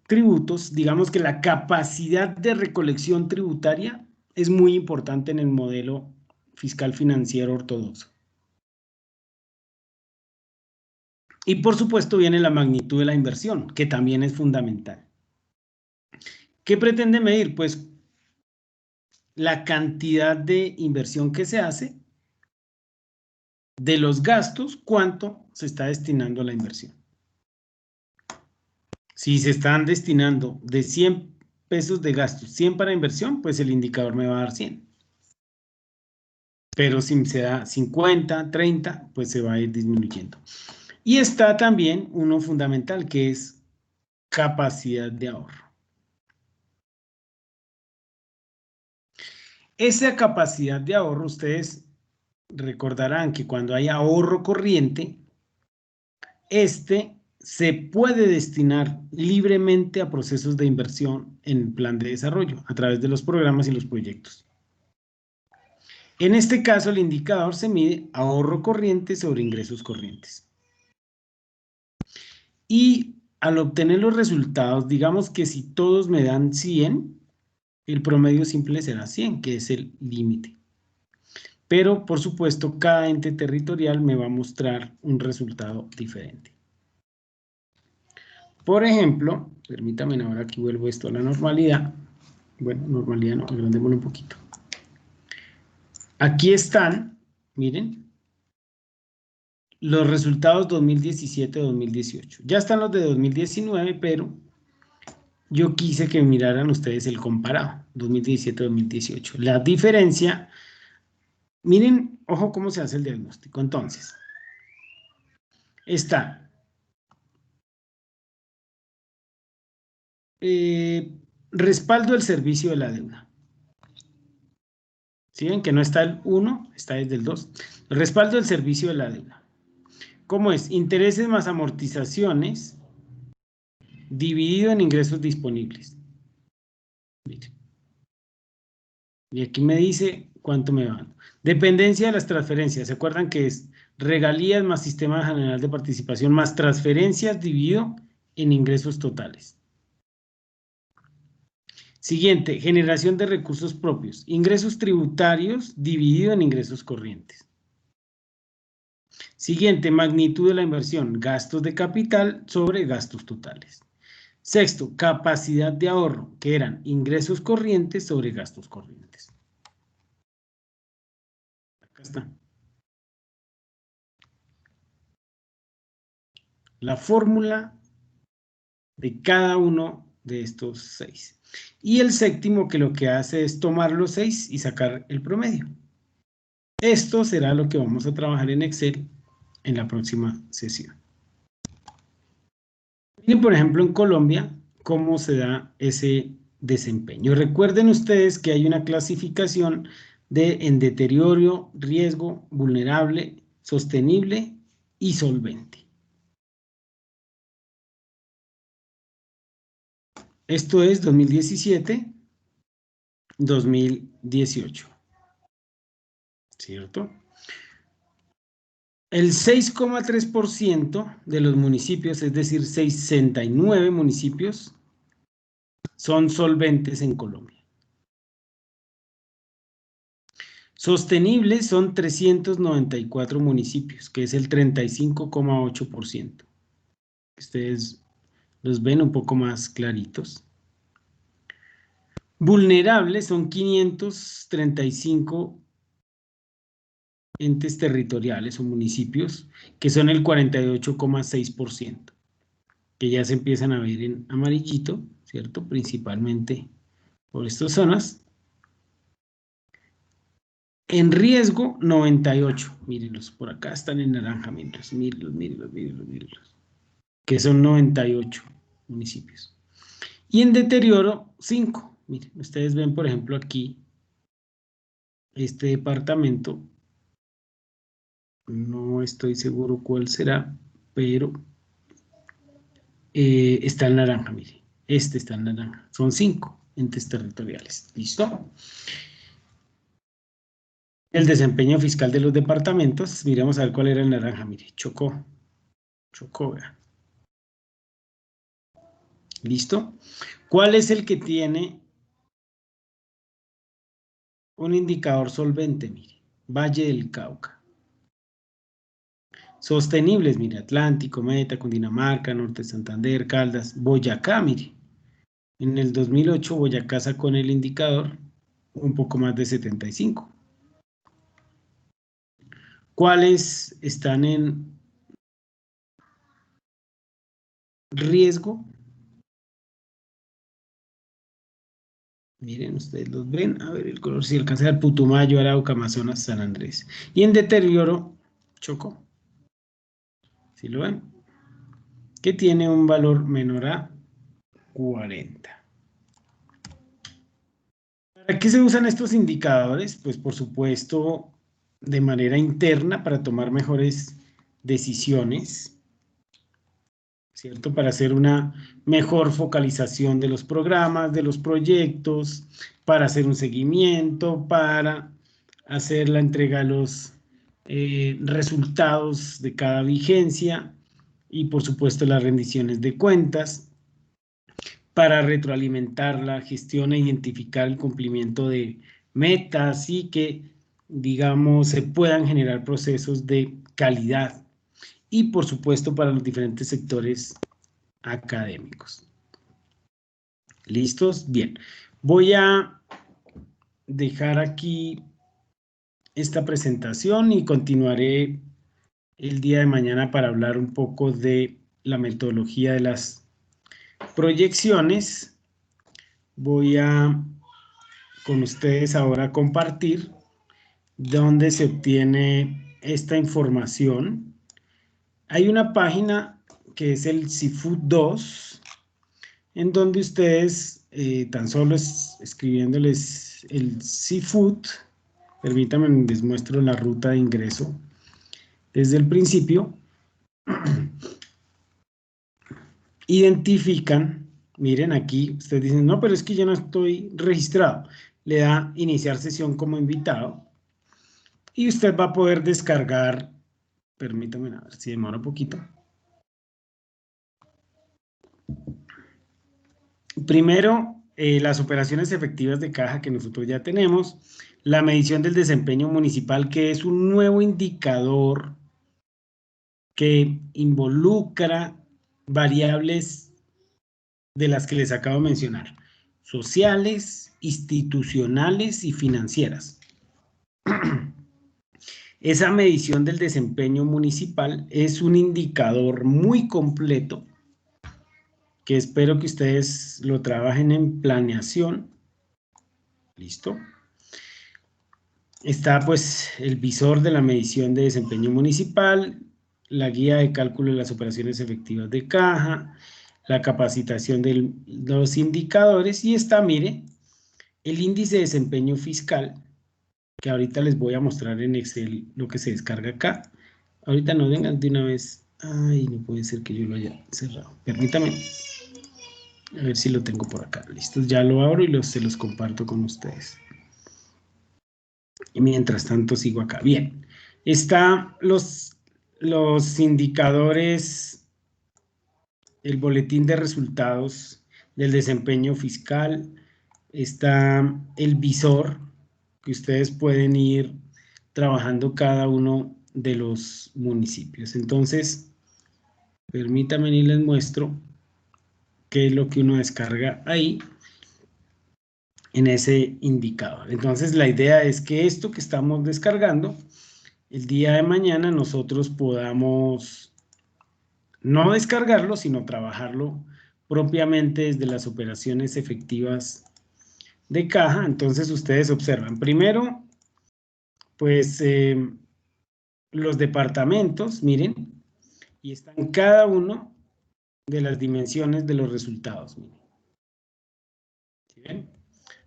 tributos, digamos que la capacidad de recolección tributaria es muy importante en el modelo fiscal financiero ortodoxo. Y por supuesto viene la magnitud de la inversión, que también es fundamental. ¿Qué pretende medir? Pues la cantidad de inversión que se hace, de los gastos, cuánto se está destinando a la inversión. Si se están destinando de 100 pesos de gastos, 100 para inversión, pues el indicador me va a dar 100. Pero si se da 50, 30, pues se va a ir disminuyendo. Y está también uno fundamental, que es capacidad de ahorro. Esa capacidad de ahorro, ustedes recordarán que cuando hay ahorro corriente, este se puede destinar libremente a procesos de inversión en el plan de desarrollo a través de los programas y los proyectos. En este caso, el indicador se mide ahorro corriente sobre ingresos corrientes. Y al obtener los resultados, digamos que si todos me dan 100, el promedio simple será 100, que es el límite. Pero, por supuesto, cada ente territorial me va a mostrar un resultado diferente. Por ejemplo, permítanme ahora que vuelvo esto a la normalidad. Bueno, normalidad no, agrandémoslo un poquito. Aquí están, miren, los resultados 2017-2018. Ya están los de 2019, pero yo quise que miraran ustedes el comparado, 2017-2018. La diferencia, miren, ojo cómo se hace el diagnóstico. Entonces, está respaldo del servicio de la deuda. ¿Sí ven que no está el 1, está desde el 2? Respaldo del servicio de la deuda. ¿Cómo es? Intereses más amortizaciones dividido en ingresos disponibles. Mire. Y aquí me dice cuánto me van. Dependencia de las transferencias. ¿Se acuerdan que es regalías más sistema general de participación más transferencias dividido en ingresos totales? Siguiente, generación de recursos propios. Ingresos tributarios dividido en ingresos corrientes. Siguiente, magnitud de la inversión. Gastos de capital sobre gastos totales. Sexto, capacidad de ahorro, que eran ingresos corrientes sobre gastos corrientes. Acá está. La fórmula de cada uno de estos 6. Y el séptimo, que lo que hace es tomar los 6 y sacar el promedio. Esto será lo que vamos a trabajar en Excel en la próxima sesión. Miren, por ejemplo, en Colombia, cómo se da ese desempeño. Recuerden ustedes que hay una clasificación en deterioro, riesgo, vulnerable, sostenible y solvente. Esto es 2017, 2018. ¿Cierto? El 6,3% de los municipios, es decir, 69 municipios, son solventes en Colombia. Sostenibles son 394 municipios, que es el 35,8%. Ustedes los ven un poco más claritos. Vulnerables son 535 entes territoriales o municipios, que son el 48,6%, que ya se empiezan a ver en amarillito, ¿cierto? Principalmente por estas zonas. En riesgo, 98. Mírenlos, por acá están en naranja, mírenlos. Que son 98 municipios. Y en deterioro, 5. Miren, ustedes ven, por ejemplo, aquí, este departamento, no estoy seguro cuál será, pero está en naranja, miren. Este está en naranja. Son 5 entes territoriales. ¿Listo? El desempeño fiscal de los departamentos, miremos a ver cuál era el naranja, mire, Chocó, vean. ¿Listo? ¿Cuál es el que tiene un indicador solvente? Mire, Valle del Cauca. Sostenibles, mire, Atlántico, Meta, Cundinamarca, Norte de Santander, Caldas, Boyacá, mire. En el 2008 Boyacá sacó en el indicador un poco más de 75. ¿Cuáles están en riesgo? Miren, ustedes los ven, a ver el color, si alcanza el Putumayo, Arauca, Amazonas, San Andrés. Y en deterioro, Chocó. ¿Sí lo ven? Que tiene un valor menor a 40. ¿Para qué se usan estos indicadores? Pues por supuesto, de manera interna para tomar mejores decisiones, ¿cierto? Para hacer una mejor focalización de los programas, de los proyectos, para hacer un seguimiento, para hacer la entrega de los resultados de cada vigencia y por supuesto las rendiciones de cuentas, para retroalimentar la gestión e identificar el cumplimiento de metas y que, digamos, se puedan generar procesos de calidad y por supuesto para los diferentes sectores académicos. ¿Listos? Bien. Voy a dejar aquí esta presentación y continuaré el día de mañana para hablar un poco de la metodología de las proyecciones. Voy a con ustedes ahora compartir dónde se obtiene esta información. Hay una página que es el CIFUT 2, en donde ustedes, tan solo escribiéndoles el CIFUT, permítanme les muestro la ruta de ingreso desde el principio, identifican, miren aquí, ustedes dicen, no, pero es que yo no estoy registrado. Le da iniciar sesión como invitado y usted va a poder descargar, permítame a ver si demora un poquito. Primero, las operaciones efectivas de caja que nosotros ya tenemos, la medición del desempeño municipal, que es un nuevo indicador que involucra variables de las que les acabo de mencionar, sociales, institucionales y financieras. Esa medición del desempeño municipal es un indicador muy completo que espero que ustedes lo trabajen en planeación. ¿Listo? Está pues el visor de la medición de desempeño municipal, la guía de cálculo de las operaciones efectivas de caja, la capacitación de los indicadores y está, mire, el índice de desempeño fiscal, que ahorita les voy a mostrar en Excel lo que se descarga acá. Ahorita no vengan de una vez. Ay, no puede ser que yo lo haya cerrado. Permítame. A ver si lo tengo por acá. Listo, ya lo abro y se los comparto con ustedes. Y mientras tanto sigo acá. Bien, están los indicadores, el boletín de resultados del desempeño fiscal, está el visor que ustedes pueden ir trabajando cada uno de los municipios. Entonces, permítanme y les muestro qué es lo que uno descarga ahí en ese indicador. Entonces, la idea es que esto que estamos descargando, el día de mañana nosotros podamos no descargarlo, sino trabajarlo propiamente desde las operaciones efectivas de caja. Entonces, ustedes observan, primero, pues los departamentos, miren, y están cada uno de las dimensiones de los resultados. Miren. ¿Sí ven?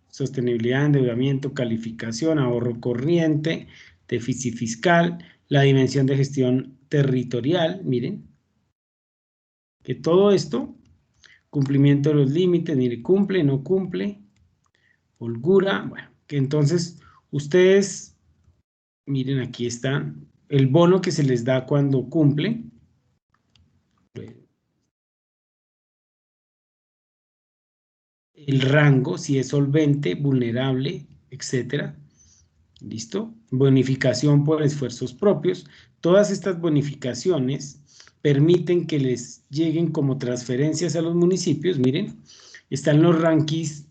Sostenibilidad, endeudamiento, calificación, ahorro corriente, déficit fiscal, la dimensión de gestión territorial, miren, que todo esto, cumplimiento de los límites, mire, cumple, no cumple, holgura, bueno, que entonces ustedes, miren, aquí está el bono que se les da cuando cumple, el rango, si es solvente, vulnerable, etcétera. ¿Listo? Bonificación por esfuerzos propios. Todas estas bonificaciones permiten que les lleguen como transferencias a los municipios. Miren, están los rankings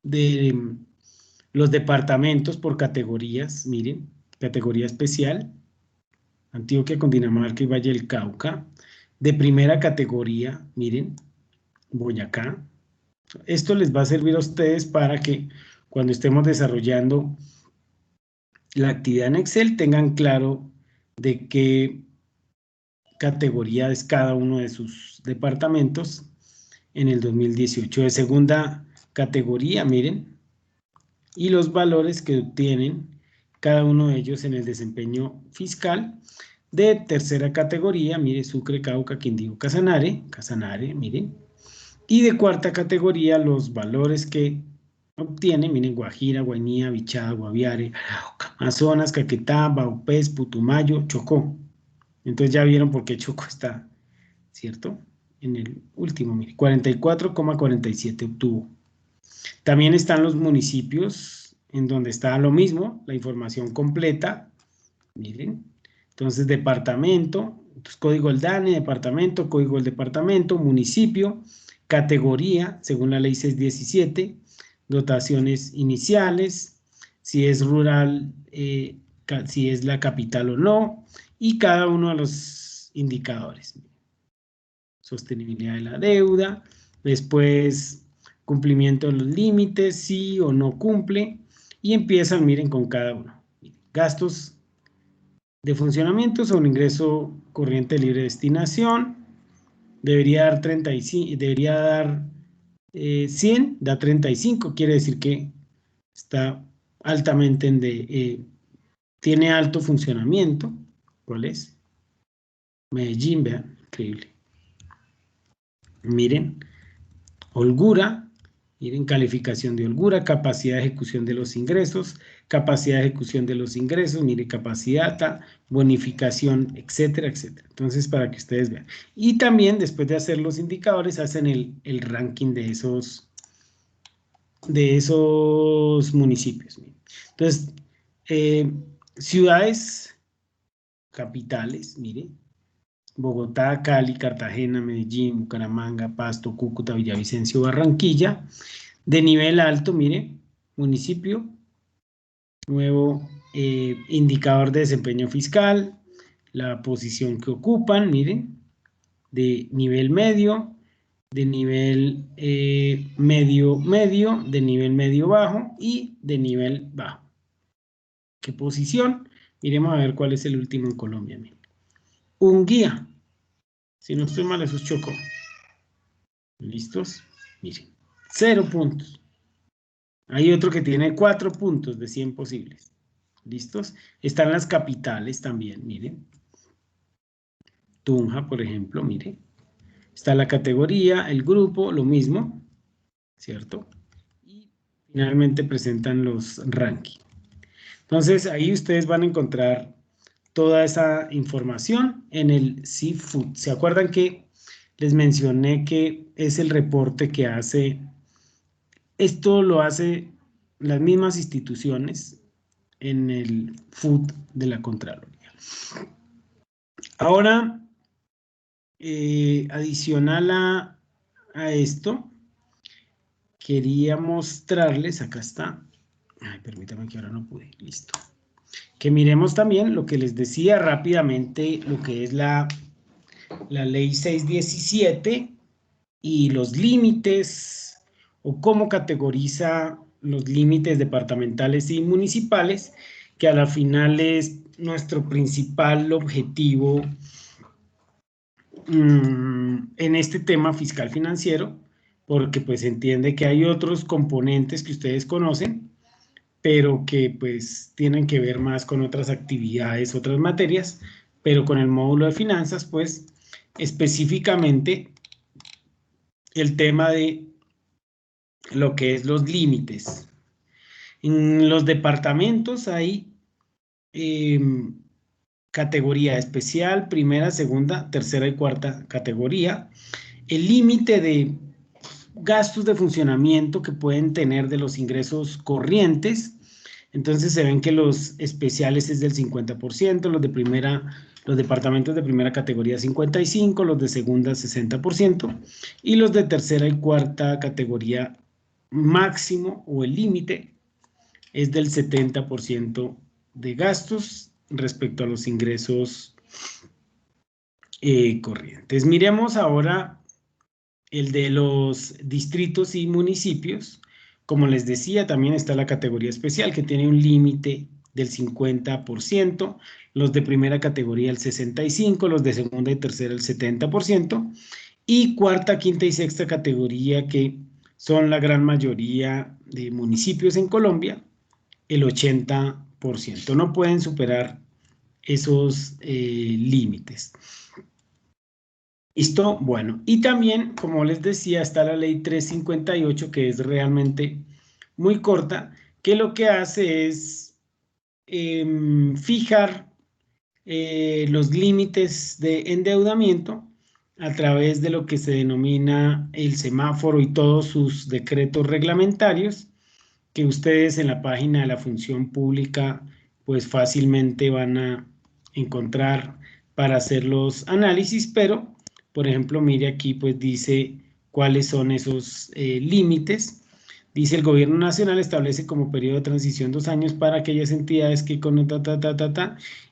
de los departamentos por categorías. Miren, categoría especial, Antioquia, Cundinamarca y Valle del Cauca. De primera categoría, miren, Boyacá. Esto les va a servir a ustedes para que cuando estemos desarrollando la actividad en Excel tengan claro de qué categoría es cada uno de sus departamentos en el 2018. De segunda categoría, miren, y los valores que obtienen cada uno de ellos en el desempeño fiscal. De tercera categoría, mire, Sucre, Cauca, Quindío, Casanare, miren. Y de cuarta categoría, los valores que obtienen, miren, Guajira, Guainía, Bichada, Guaviare, Amazonas, Caquetá, Baupés, Putumayo, Chocó. Entonces ya vieron por qué Chocó está, ¿cierto? En el último, mire, 44,47 obtuvo. También están los municipios en donde está lo mismo, la información completa, miren. Entonces, departamento, entonces, código del DANE, departamento, código del departamento, municipio, categoría, según la ley 617, dotaciones iniciales, si es rural, si es la capital o no, y cada uno de los indicadores. Sostenibilidad de la deuda, después cumplimiento de los límites, sí o no cumple, y empiezan, miren, con cada uno. Gastos de funcionamiento sobre ingreso corriente libre de destinación, debería dar 35, debería dar 100, da 35, quiere decir que está altamente tiene alto funcionamiento. ¿Cuál es? Medellín, vean, increíble. Miren, holgura, miren, calificación de holgura, capacidad de ejecución de los ingresos, capacidad de ejecución de los ingresos, mire, capacidad, bonificación, etcétera, etcétera. Entonces, para que ustedes vean. Y también, después de hacer los indicadores, hacen el ranking de esos municipios. Miren. Entonces, ciudades capitales, mire, Bogotá, Cali, Cartagena, Medellín, Bucaramanga, Pasto, Cúcuta, Villavicencio, Barranquilla. De nivel alto, mire, municipio, nuevo indicador de desempeño fiscal, la posición que ocupan, miren, de nivel medio, de nivel medio, de nivel medio bajo y de nivel bajo. ¿Qué posición? Miremos a ver cuál es el último en Colombia. Miren. Un guía. Si no estoy mal, eso es Chocó. ¿Listos? Miren, 0 puntos. Hay otro que tiene 4 puntos de 100 posibles. ¿Listos? Están las capitales también, miren. Tunja, por ejemplo, miren. Está la categoría, el grupo, lo mismo, ¿cierto? Y finalmente presentan los rankings. Entonces, ahí ustedes van a encontrar toda esa información en el CFOOD. ¿Se acuerdan que les mencioné que es el reporte que hace? Esto lo hace las mismas instituciones en el FOOD de la Contraloría. Ahora, adicional a esto, quería mostrarles, acá está, ay, permítame que ahora no pude, listo, que miremos también lo que les decía rápidamente, lo que es la ley 617 y los límites o cómo categoriza los límites departamentales y municipales, que a la final es nuestro principal objetivo en este tema fiscal financiero, porque pues entiende que hay otros componentes que ustedes conocen, pero que pues tienen que ver más con otras actividades, otras materias, pero con el módulo de finanzas, pues específicamente el tema de lo que es los límites. En los departamentos hay categoría especial, primera, segunda, tercera y cuarta categoría. El límite de gastos de funcionamiento que pueden tener de los ingresos corrientes. Entonces se ven que los especiales es del 50%, los departamentos de primera categoría 55%, los de segunda 60% y los de tercera y cuarta categoría máximo o el límite es del 70% de gastos respecto a los ingresos corrientes. Miremos ahora el de los distritos y municipios. Como les decía, también está la categoría especial que tiene un límite del 50%, los de primera categoría el 65%, los de segunda y tercera el 70%, y cuarta, quinta y sexta categoría, que son la gran mayoría de municipios en Colombia, el 80%. No pueden superar esos límites. ¿Listo? Bueno, y también, como les decía, está la ley 358, que es realmente muy corta, que lo que hace es fijar los límites de endeudamiento a través de lo que se denomina el semáforo y todos sus decretos reglamentarios, que ustedes en la página de la función pública pues fácilmente van a encontrar para hacer los análisis, pero por ejemplo mire aquí pues dice cuáles son esos límites. Dice: el gobierno nacional establece como periodo de transición 2 años para aquellas entidades que con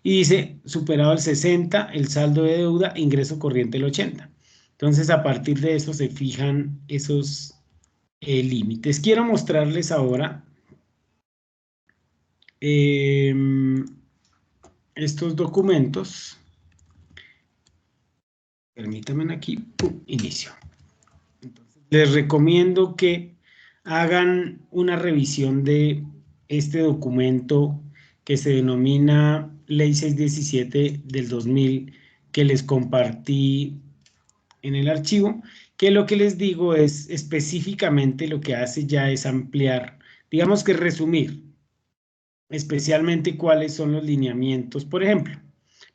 y dice superado el 60, el saldo de deuda, ingreso corriente el 80. Entonces a partir de eso se fijan esos límites. Quiero mostrarles ahora estos documentos. Permítanme aquí, inicio. Entonces, les recomiendo que hagan una revisión de este documento que se denomina Ley 617 del 2000, que les compartí en el archivo, que lo que les digo es específicamente lo que hace ya es ampliar, digamos que resumir, especialmente cuáles son los lineamientos, por ejemplo,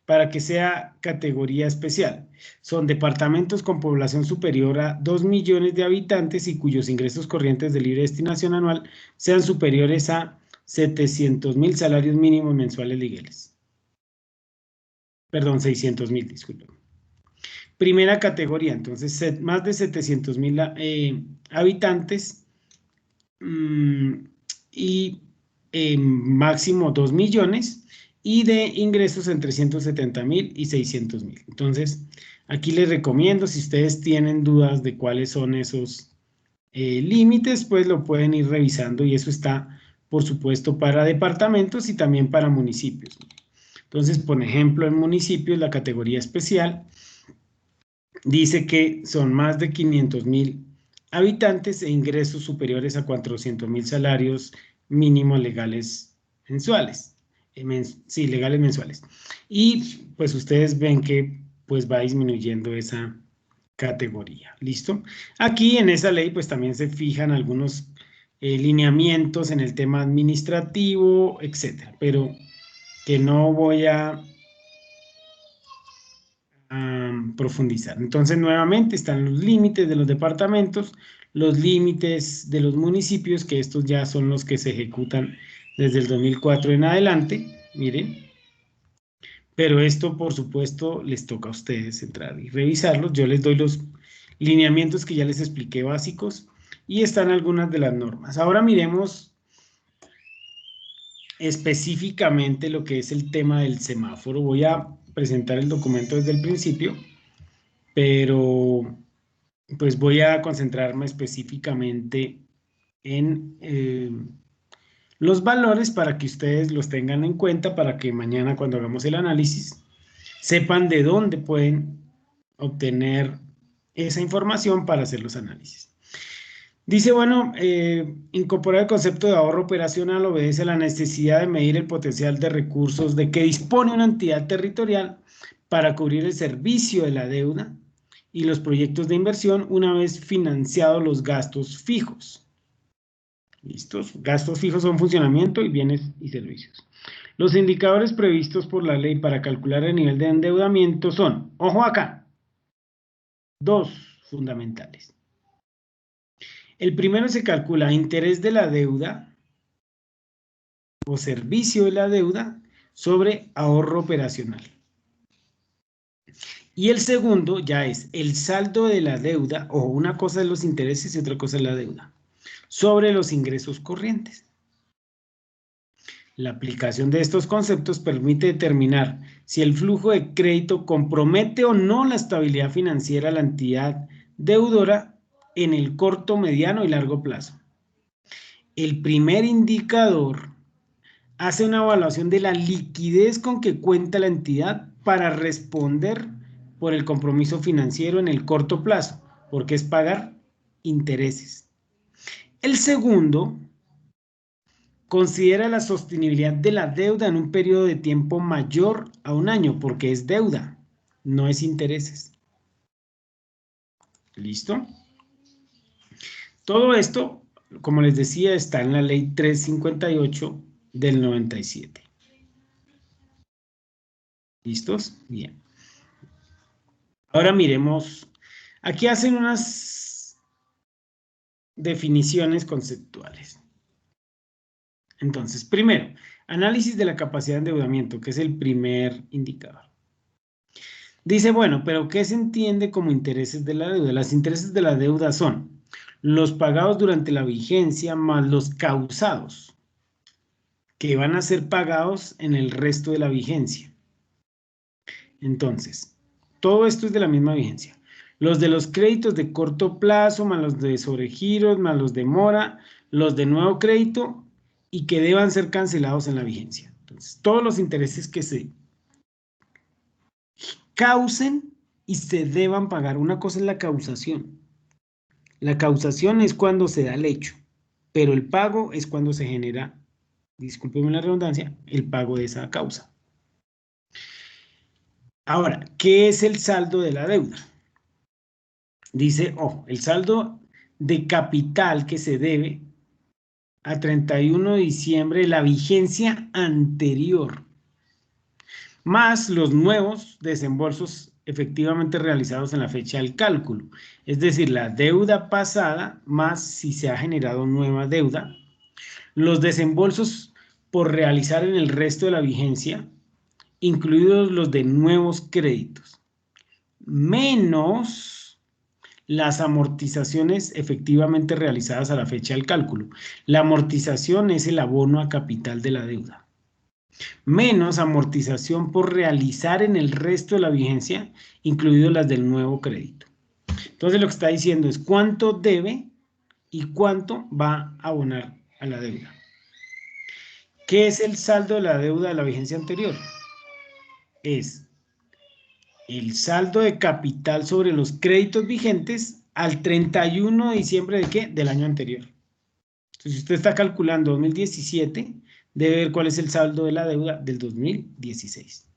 para que sea categoría especial. Son departamentos con población superior a 2 millones de habitantes y cuyos ingresos corrientes de libre destinación anual sean superiores a 700.000 salarios mínimos mensuales legales. Perdón, 600.000, disculpen. Primera categoría, entonces, más de 700.000 habitantes y máximo 2 millones y de ingresos entre 170.000 y 600.000. Entonces, aquí les recomiendo, si ustedes tienen dudas de cuáles son esos límites, pues lo pueden ir revisando y eso está, por supuesto, para departamentos y también para municipios. Entonces, por ejemplo, en municipios, la categoría especial dice que son más de 500.000 habitantes e ingresos superiores a 400.000 salarios mínimos legales mensuales. Sí, legales mensuales. Y pues ustedes ven que pues va disminuyendo esa categoría. ¿Listo? Aquí en esa ley pues también se fijan algunos lineamientos en el tema administrativo, etcétera, pero que no voy a profundizar. Entonces, nuevamente están los límites de los departamentos, los límites de los municipios, que estos ya son los que se ejecutan desde el 2004 en adelante, miren. Pero esto, por supuesto, les toca a ustedes entrar y revisarlos. Yo les doy los lineamientos que ya les expliqué básicos y están algunas de las normas. Ahora miremos específicamente lo que es el tema del semáforo. Voy a presentar el documento desde el principio, pero pues voy a concentrarme específicamente en los valores para que ustedes los tengan en cuenta, para que mañana cuando hagamos el análisis sepan de dónde pueden obtener esa información para hacer los análisis. Dice, bueno, incorporar el concepto de ahorro operacional obedece a la necesidad de medir el potencial de recursos de que dispone una entidad territorial para cubrir el servicio de la deuda y los proyectos de inversión una vez financiados los gastos fijos. ¿Listos? Gastos fijos son funcionamiento y bienes y servicios. Los indicadores previstos por la ley para calcular el nivel de endeudamiento son, ojo acá, dos fundamentales. El primero se calcula interés de la deuda o servicio de la deuda sobre ahorro operacional. Y el segundo ya es el saldo de la deuda, o una cosa es los intereses y otra cosa es la deuda, sobre los ingresos corrientes. La aplicación de estos conceptos permite determinar si el flujo de crédito compromete o no la estabilidad financiera de la entidad deudora en el corto, mediano y largo plazo. El primer indicador hace una evaluación de la liquidez con que cuenta la entidad para responder por el compromiso financiero en el corto plazo, porque es pagar intereses. El segundo considera la sostenibilidad de la deuda en un periodo de tiempo mayor a un año, porque es deuda, no es intereses. ¿Listo? Todo esto, como les decía, está en la ley 358 del 97. ¿Listos? Bien. Ahora miremos, aquí hacen unas definiciones conceptuales. Entonces, primero, análisis de la capacidad de endeudamiento, que es el primer indicador. Dice, bueno, pero ¿qué se entiende como intereses de la deuda? Los intereses de la deuda son los pagados durante la vigencia más los causados, que van a ser pagados en el resto de la vigencia. Entonces, todo esto es de la misma vigencia. Los de los créditos de corto plazo, más los de sobregiros, más los de mora, los de nuevo crédito y que deban ser cancelados en la vigencia. Entonces, todos los intereses que se causen y se deban pagar. Una cosa es la causación. La causación es cuando se da el hecho, pero el pago es cuando se genera, discúlpenme la redundancia, el pago de esa causa. Ahora, ¿qué es el saldo de la deuda? Dice, el saldo de capital que se debe a 31 de diciembre de la vigencia anterior, más los nuevos desembolsos efectivamente realizados en la fecha del cálculo. Es decir, la deuda pasada más si se ha generado nueva deuda, los desembolsos por realizar en el resto de la vigencia, incluidos los de nuevos créditos, menos las amortizaciones efectivamente realizadas a la fecha del cálculo. La amortización es el abono a capital de la deuda, menos amortización por realizar en el resto de la vigencia, incluido las del nuevo crédito. Entonces lo que está diciendo es cuánto debe y cuánto va a abonar a la deuda. ¿Qué es el saldo de la deuda de la vigencia anterior? Es el saldo de capital sobre los créditos vigentes al 31 de diciembre ¿de qué? Del año anterior. Entonces, si usted está calculando 2017, debe ver cuál es el saldo de la deuda del 2016.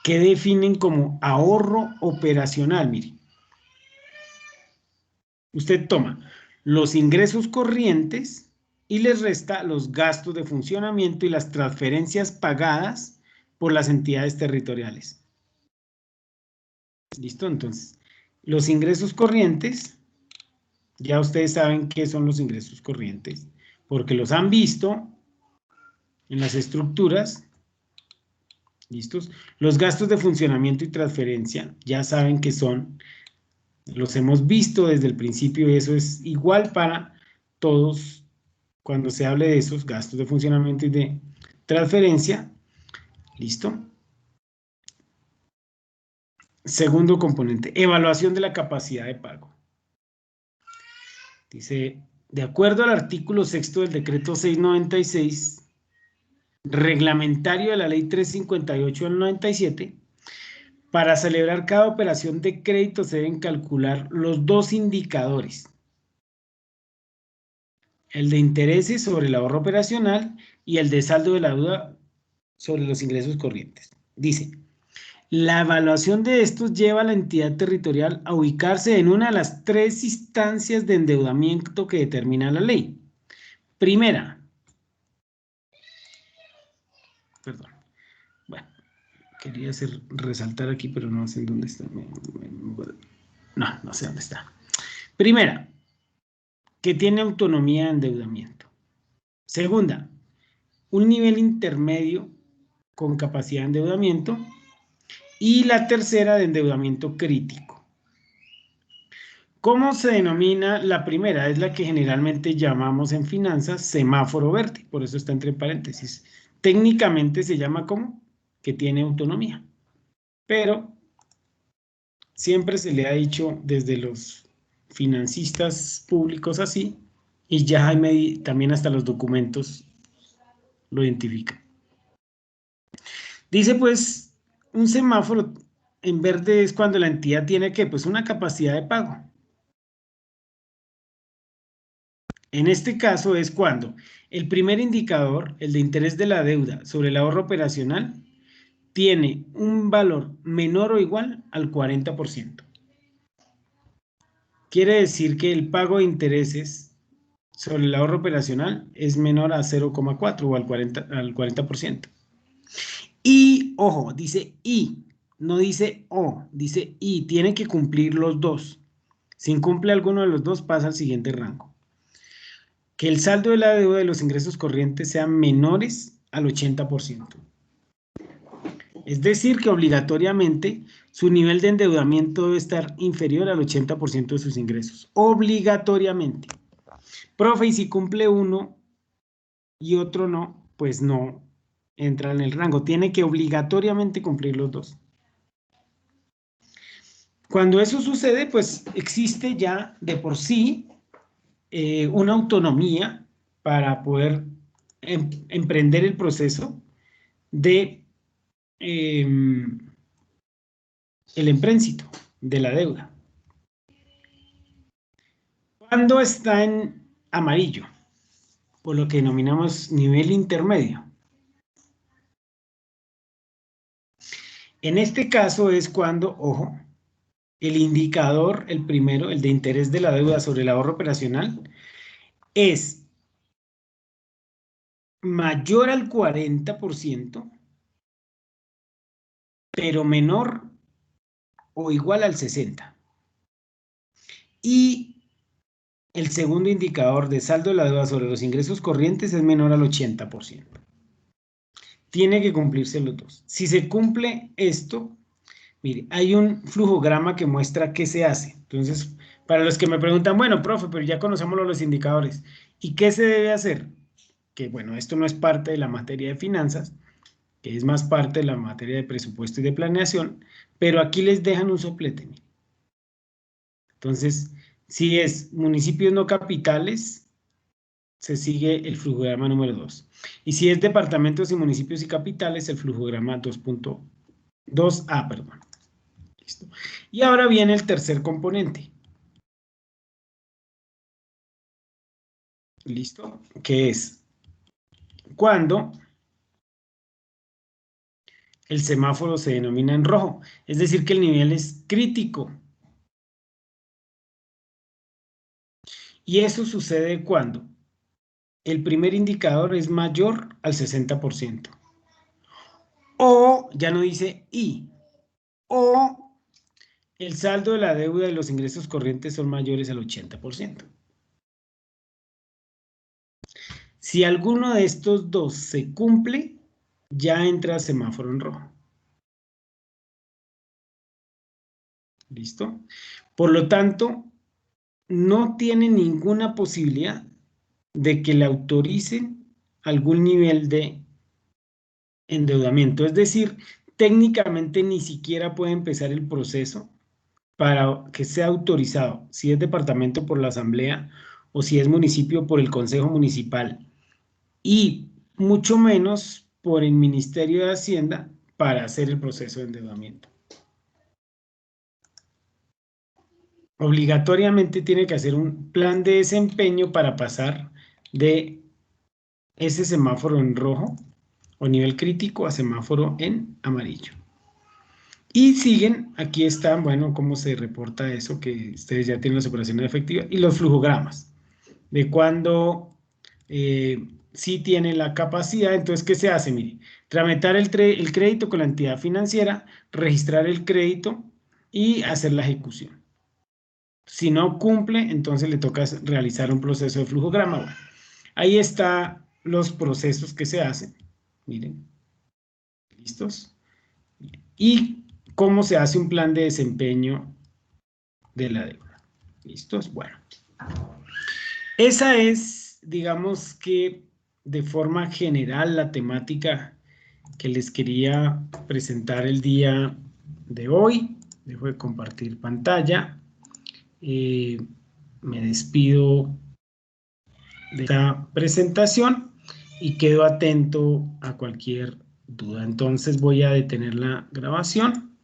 ¿Qué definen como ahorro operacional? Mire, usted toma los ingresos corrientes y les resta los gastos de funcionamiento y las transferencias pagadas por las entidades territoriales. ¿Listo? Entonces, los ingresos corrientes, ya ustedes saben qué son los ingresos corrientes, porque los han visto en las estructuras. ¿Listos? Los gastos de funcionamiento y transferencia, ya saben que son, los hemos visto desde el principio y eso es igual para todos cuando se hable de esos gastos de funcionamiento y de transferencia. ¿Listo? Segundo componente, evaluación de la capacidad de pago. Dice, de acuerdo al artículo 6º del decreto 696, reglamentario de la ley 358 del 97, para celebrar cada operación de crédito se deben calcular los dos indicadores, el de intereses sobre el ahorro operacional y el de saldo de la deuda sobre los ingresos corrientes. Dice, la evaluación de estos lleva a la entidad territorial a ubicarse en una de las tres instancias de endeudamiento que determina la ley. Primera, perdón, bueno, quería resaltar aquí, pero no sé en dónde está. No sé dónde está. Primera, que tiene autonomía de endeudamiento. Segunda, un nivel intermedio con capacidad de endeudamiento. Y la tercera, de endeudamiento crítico. ¿Cómo se denomina la primera? Es la que generalmente llamamos en finanzas semáforo verde, por eso está entre paréntesis. Técnicamente se llama como que tiene autonomía, pero siempre se le ha dicho desde los financistas públicos así, y ya hay también hasta los documentos lo identifican. Dice pues, un semáforo en verde es cuando la entidad tiene que, pues una capacidad de pago. En este caso es cuando el primer indicador, el de interés de la deuda sobre el ahorro operacional, tiene un valor menor o igual al 40%. Quiere decir que el pago de intereses sobre el ahorro operacional es menor a 0,4 o al 40%. Y, ojo, dice y, no dice o, dice y, tiene que cumplir los dos. Si incumple alguno de los dos, pasa al siguiente rango. Que el saldo de la deuda de los ingresos corrientes sean menores al 80%. Es decir, que obligatoriamente su nivel de endeudamiento debe estar inferior al 80% de sus ingresos. Obligatoriamente. Profe, y si cumple uno y otro no, pues no entra en el rango. Tiene que obligatoriamente cumplir los dos. Cuando eso sucede, pues existe ya de por sí una autonomía para poder emprender el proceso de el empréstito de la deuda. Cuando está en amarillo, por lo que denominamos nivel intermedio. En este caso es cuando, ojo, el indicador, el primero, el de interés de la deuda sobre el ahorro operacional, es mayor al 40%, pero menor o igual al 60%. Y el segundo indicador de saldo de la deuda sobre los ingresos corrientes es menor al 80%. Tiene que cumplirse los dos. Si se cumple esto, mire, hay un flujograma que muestra qué se hace. Entonces, para los que me preguntan, bueno, profe, pero ya conocemos los indicadores, ¿y qué se debe hacer? Que bueno, esto no es parte de la materia de finanzas, que es más parte de la materia de presupuesto y de planeación, pero aquí les dejan un soplete. Mire. Entonces, si es municipios no capitales, se sigue el flujograma número 2. Y si es departamentos y municipios y capitales, el flujograma 2.2a, perdón. Listo. Y ahora viene el tercer componente. ¿Listo? Que es cuando el semáforo se denomina en rojo. Es decir, que el nivel es crítico. Y eso sucede cuando el primer indicador es mayor al 60%. O, ya no dice y, o el saldo de la deuda y los ingresos corrientes son mayores al 80%. Si alguno de estos dos se cumple, ya entra semáforo en rojo. ¿Listo? Por lo tanto, no tiene ninguna posibilidad de que le autoricen algún nivel de endeudamiento. Es decir, técnicamente ni siquiera puede empezar el proceso para que sea autorizado, si es departamento por la asamblea o si es municipio por el consejo municipal y mucho menos por el Ministerio de Hacienda para hacer el proceso de endeudamiento. Obligatoriamente tiene que hacer un plan de desempeño para pasar de ese semáforo en rojo o nivel crítico a semáforo en amarillo. Y siguen, aquí están, bueno, cómo se reporta eso, que ustedes ya tienen las operaciones efectivas y los flujogramas de cuando sí tiene la capacidad. Entonces, ¿qué se hace? Mire, tramitar el crédito con la entidad financiera, registrar el crédito y hacer la ejecución. Si no cumple, entonces le toca realizar un proceso de flujograma. Bueno, ahí están los procesos que se hacen. Miren, ¿listos? Y cómo se hace un plan de desempeño de la deuda. ¿Listos? Bueno. Esa es, digamos que de forma general, la temática que les quería presentar el día de hoy. Dejo de compartir pantalla. Me despido de esta presentación y quedo atento a cualquier duda. Entonces voy a detener la grabación.